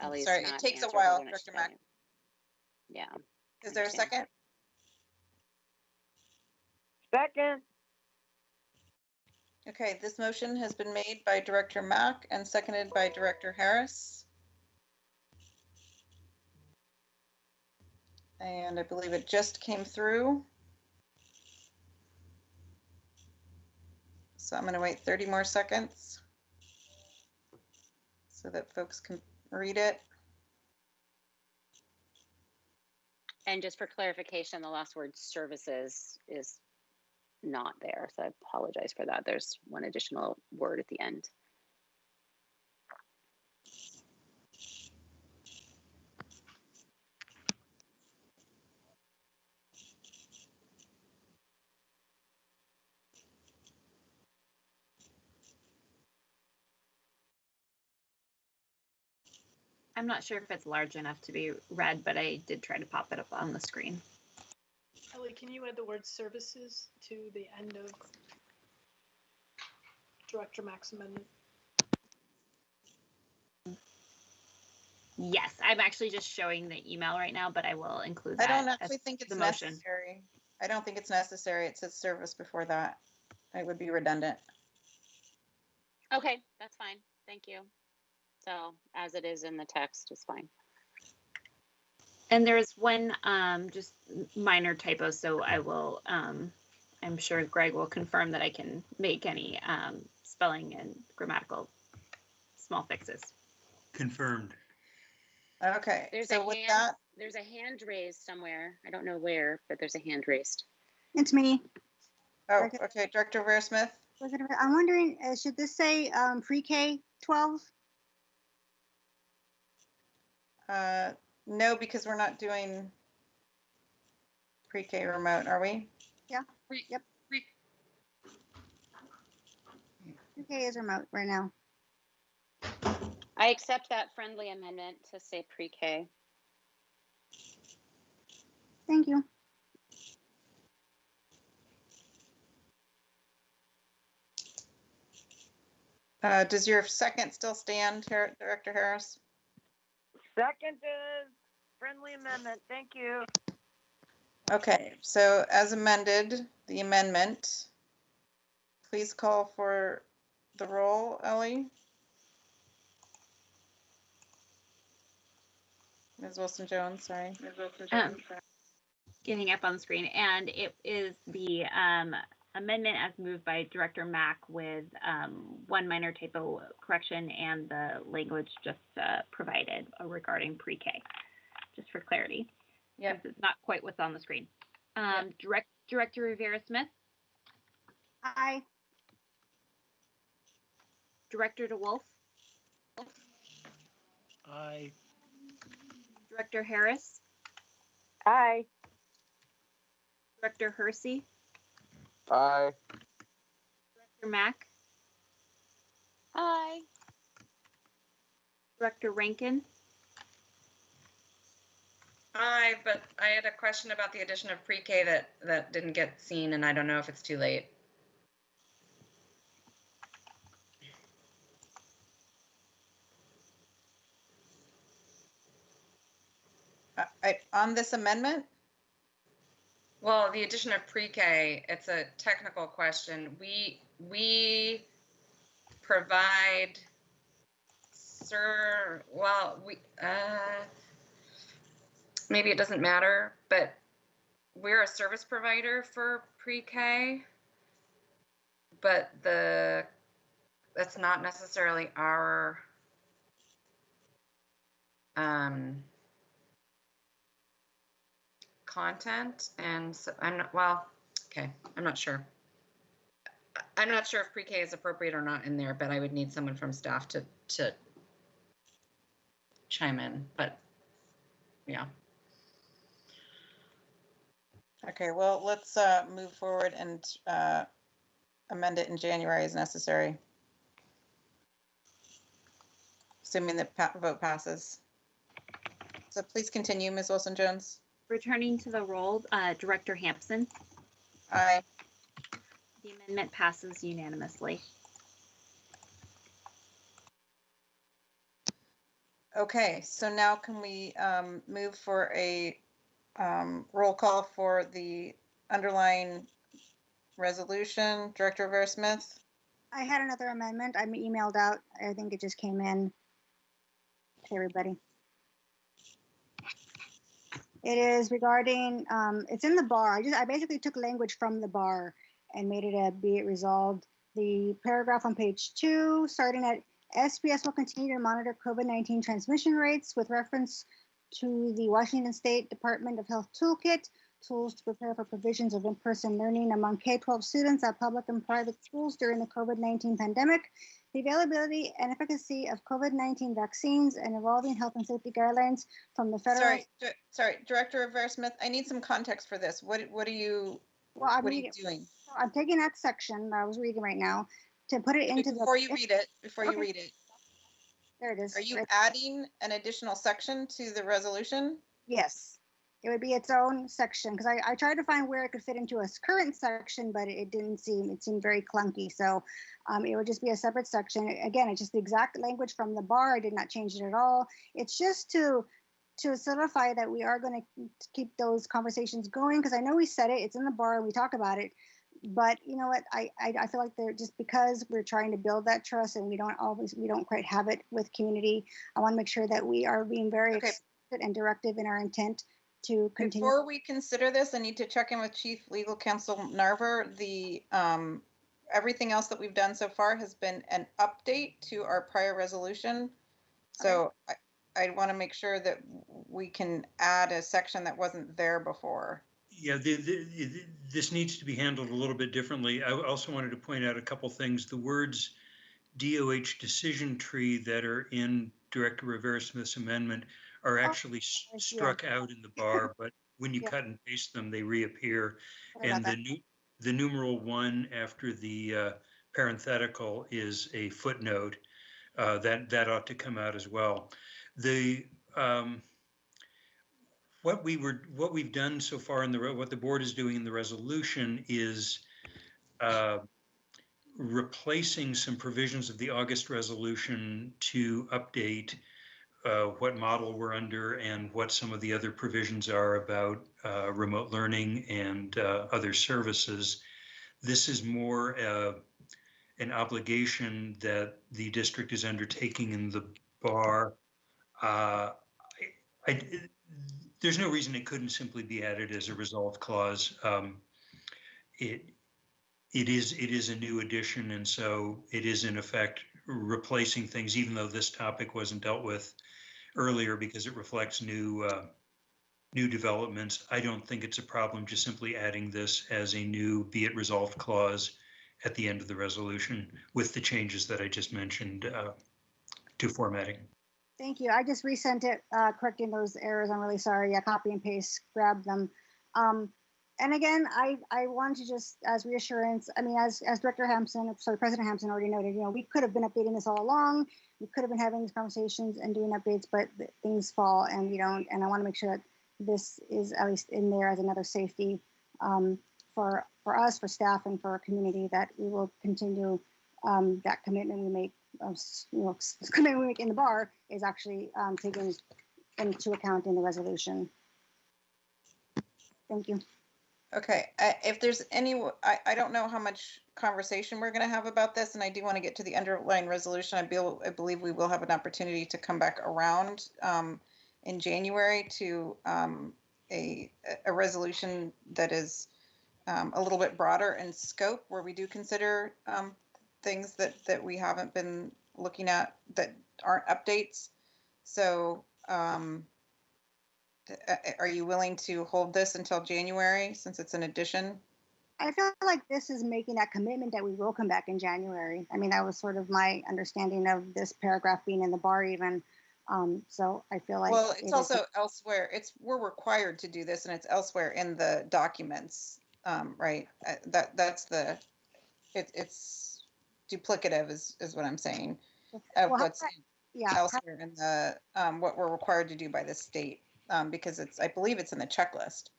Ellie's Sorry, not it takes a answered while, when it's Dr. Mack. showing. Yeah. Is there a second? Second. Okay, this motion has been made by Director Mack and seconded by Director Harris. And I believe it just came through. So I'm going to wait 30 more seconds so that folks can read it. And just for clarification, the last word services is not there. So I apologize for that. There's one additional word at the end. I'm not sure if it's large enough to be read, but I did try to pop it up on the screen. Ellie, can you add the word services to the end of Director Mack's amendment? Yes, I'm actually just showing the email right now, but I will include that. I don't actually think it's the motion. necessary. I don't think it's necessary. It says service before that. It would be redundant. Okay, that's fine. Thank you. So as it is in the text is fine. And there's one just minor typo, so I will, I'm sure Greg will confirm that I can make any spelling and grammatical small fixes. Confirmed. Okay, There's so a with hand, that, there's a hand raised somewhere. I don't know where, but there's a hand raised. It's me. oh, okay, Director Vera-Smith. I'm wondering, should this say pre-K 12? No, because we're not doing pre-K remote, are we? Yeah. Yep. Pre-K is remote right now. I accept that friendly amendment to say pre-K. Thank you. Does your second still stand, Director Harris? Second is friendly amendment. Thank you. Okay, so as amended, the amendment, please call for the roll, Ellie. Ms. Wilson-Jones, sorry. Getting up on the screen, and it is the amendment as moved by Director Mack with one minor typo correction and the language just provided regarding pre-K, just for clarity. Yep. It's not quite what's on the screen. Director Rivera-Smith. Aye. Director DeWolf. Aye. Director Harris. Aye. Director Hersey. Aye. Director Mack. Aye. Director Rankin. Aye, but I had a question about the addition of pre-K that didn't get seen, and I don't know if it's too late. On this amendment? Well, the addition of pre-K, it's a technical question. We provide, maybe it doesn't matter, but we're a service provider for pre-K, but that's not necessarily our content, and so I'm not sure. I'm not sure if pre-K is appropriate or not in there, but I would need someone from staff to chime in, but yeah. Okay, well, let's move forward and amend it in January as necessary. Assuming the vote passes. So please continue, Ms. Wilson-Jones. Returning to the roll, Director Hampson. Aye. The amendment passes unanimously. Okay, so now can we move for a roll call for the underlying resolution? Director Rivera-Smith? I had another amendment. I emailed out. I think it just came in to everybody. It is regarding, it's in the bar. I basically took language from the bar and made it a be it resolved. The paragraph on page 2, starting at SPS will continue to monitor COVID-19 transmission rates with reference to the Washington State Department of Health Toolkit, tools to prepare for provisions of in-person learning among K-12 students at public and private schools during the COVID-19 pandemic, the availability and efficacy of COVID-19 vaccines and evolving health and safety guidelines from the federal. Sorry, Director Rivera-Smith, I need some context for this. What are you doing? I'm taking that section that I was reading right now to put it into Before you read it. There it is. Are you adding an additional section to the resolution? Yes, it would be its own section because I tried to find where it could fit into a current section, but it seemed very clunky. So it would just be a separate section. Again, it's just the exact language from the bar. I did not change it at all. It's just to solidify that we are going to keep those conversations going because I know we said it. It's in the bar and we talk about it. But you know what? I feel like they're just because we're trying to build that trust and we don't quite have it with community. I want to make sure that we are being very explicit and directive in our intent to continue. Before we consider this, I need to check in with Chief Legal Counsel Narver. The everything else that we've done so far has been an update to our prior resolution. So I want to make sure that we can add a section that wasn't there before. Yeah, this needs to be handled a little bit differently. I also wanted to point out a couple things. The words DOH decision tree that are in Director Rivera-Smith's amendment are actually struck out in the bar, but when you cut and paste them, they reappear. And the numeral 1 after the parenthetical is a footnote. That ought to come out as well. What we've done so far what the board is doing in the resolution is replacing some provisions of the August resolution to update what model we're under and what some of the other provisions are about remote learning and other services. This is more an obligation that the district is undertaking in the bar. There's no reason it couldn't simply be added as a resolved clause. It is a new addition, and so it is in effect replacing things, even though this topic wasn't dealt with earlier because it reflects new developments. I don't think it's a problem just simply adding this as a new be it resolved clause at the end of the resolution with the changes that I just mentioned to formatting. Thank you. I just resent it, correcting those errors. I'm really sorry. Yeah, copy and paste, grab them. And again, I want to just, as reassurance, I mean, as Director Hampson, sorry, President Hampson already noted, you know, we could have been updating this all along. We could have been having these conversations and doing updates, but things fall and we don't. And I want to make sure that this is at least in there as another safety for us, for staff, and for our community, that we will continue that commitment we make. Commitment we make in the bar is actually taken into account in the resolution. Thank you. Okay, if there's any, I don't know how much conversation we're going to have about this, and I do want to get to the underlying resolution. I believe we will have an opportunity to come back around in January to a resolution that is a little bit broader in scope, where we do consider things that we haven't been looking at that aren't updates. So are you willing to hold this until January since it's an addition? I feel like this is making that commitment that we will come back in January. I mean, that was sort of my understanding of this paragraph being in the bar even. So I feel like Well, it it's is- also elsewhere. We're required to do this, and it's elsewhere in the documents, right? It's duplicative is what I'm saying of Well, how what's about- yeah. elsewhere in the what we're required to do by the state, because I believe it's in the checklist.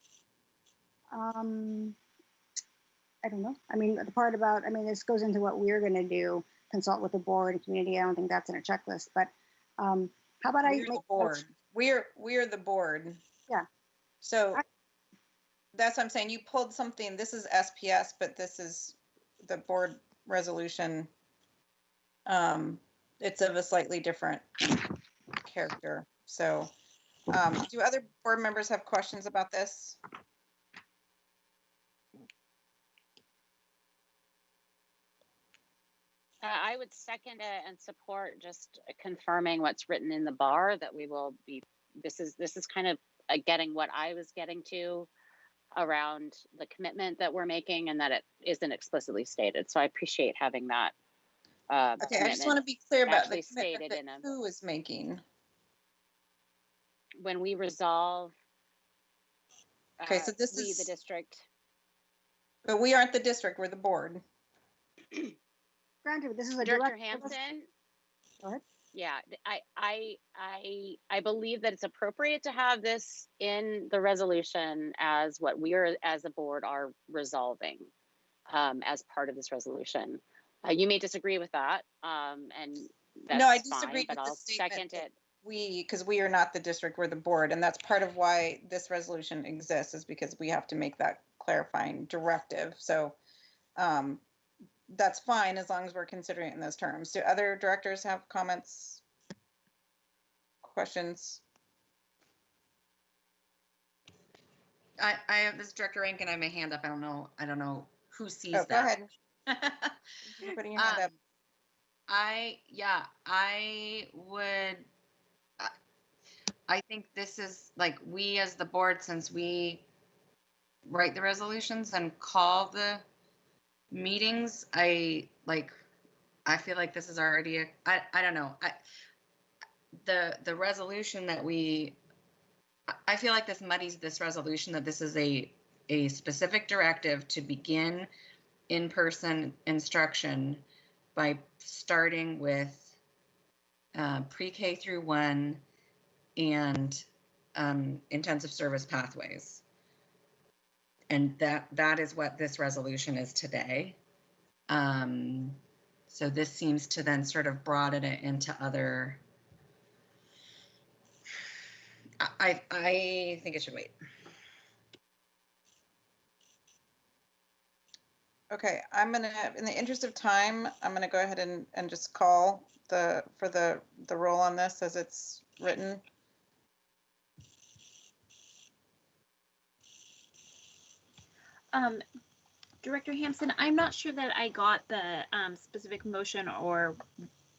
I don't know. I mean, the part about, I mean, this goes into what we're going to do, consult with the board and community. I don't think that's in a checklist, but how about I We're make the board. We're the board. Yeah. So that's what I'm saying. You pulled something. This is SPS, but this is the board resolution. It's of a slightly different character. So, do other board members have questions about this? I would second it and support just confirming what's written in the bar, that we will be, this is kind of getting what I was getting to around the commitment that we're making, and that it isn't explicitly stated. So I appreciate having that. Okay, I just want to be clear about the actually commitment stated that who is making. When we resolve. Okay, so this we, is the district. But we aren't the district, we're the board. Granted, this is a Director direct. Hampson. Go ahead. Yeah, I believe that it's appropriate to have this in the resolution as what we are, as a board, are resolving as part of this resolution. You may disagree with that, and that's No, I disagree fine, but with I'll the statement second that it. because we are not the district, we're the board, and that's part of why this resolution exists, is because we have to make that clarifying directive. So that's fine as long as we're considering it in those terms. Do other directors have comments, questions? I have this Director Rankin. I have my hand up. I don't know who sees Oh, that. go ahead. You're putting your hand up. I would. I think this is like, we as the board, since we write the resolutions and call the meetings, I feel like this is already I don't know. The resolution that I feel like this muddies this resolution, that this is a specific directive to begin in-person instruction by starting with pre-K through 1 and intensive service pathways. And that is what this resolution is today. So this seems to then sort of broaden it into other. I think it should wait. Okay, I'm gonna, in the interest of time, I'm gonna go ahead and just call for the roll on this as it's written. Director Hampson, I'm not sure that I got the specific motion, or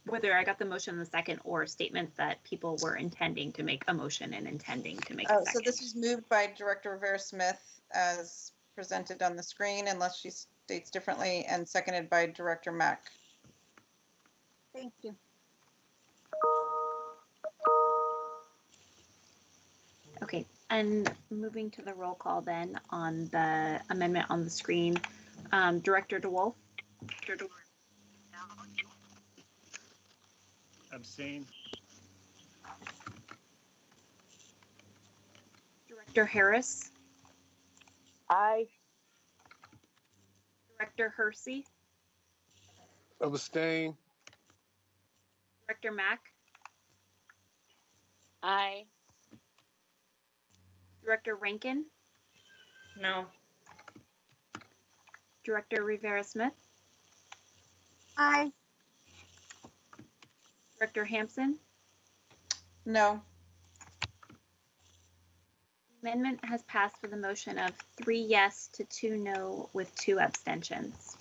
whether I got the motion in the second, or statements that people were intending to make a motion and intending to make a second. So this was moved by Director Rivera-Smith as presented on the screen, unless she states differently, and seconded by Director Mack. Thank you. Okay, and moving to the roll call then on the amendment on the screen. Director DeWolf. Abstain. Director Harris. Aye. Director Hersey. Abstain. Director Mack. Aye. Director Rankin. No. Director Rivera-Smith. Aye. Director Hampson. No. Amendment has passed with a motion of 3 yes to 2 no with 2 abstentions.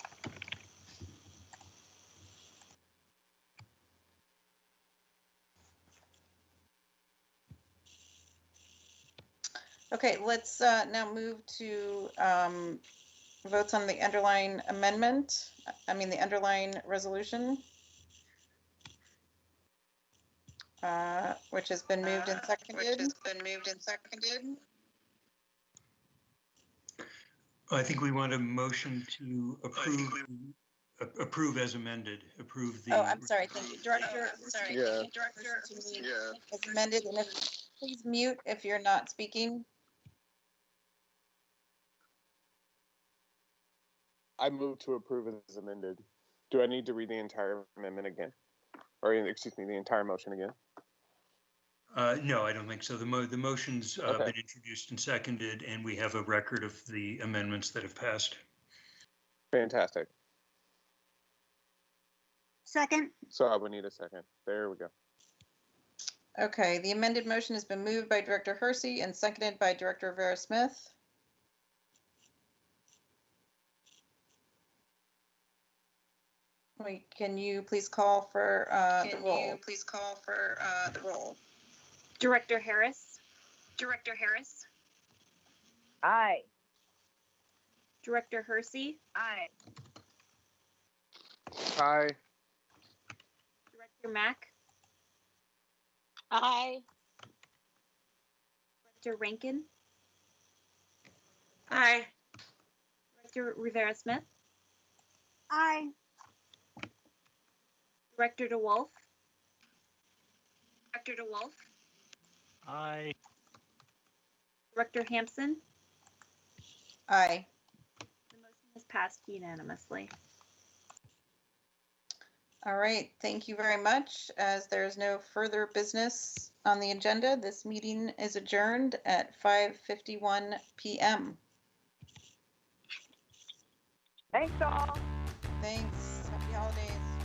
Okay, let's now move to votes on the underlying amendment, the underlying resolution. Which has been moved and seconded. I think we want a motion to approve as amended, approve the. Oh, I'm sorry, thank you. Director. Yeah. As amended, and please mute if you're not speaking. I move to approve as amended. Do I need to read the entire amendment again? Or, excuse me, the entire motion again? No, I don't think so. The motion's been introduced and seconded, and we have a record of the amendments that have passed. Fantastic. Second. So I would need a second. There we go. Okay, the amended motion has been moved by Director Hersey and seconded by Director Vera Smith. Can you please call for the roll? Director Harris. Aye. Director Hersey. Aye. Aye. Director Mack. Aye. Director Rankin. Aye. Director Rivera Smith. Aye. Director DeWolf. Aye. Director Hampson. Aye. The motion has passed unanimously. All right, thank you very much. As there is no further business on the agenda, this meeting is adjourned at 5:51 p.m. Thanks all. Thanks. Happy holidays.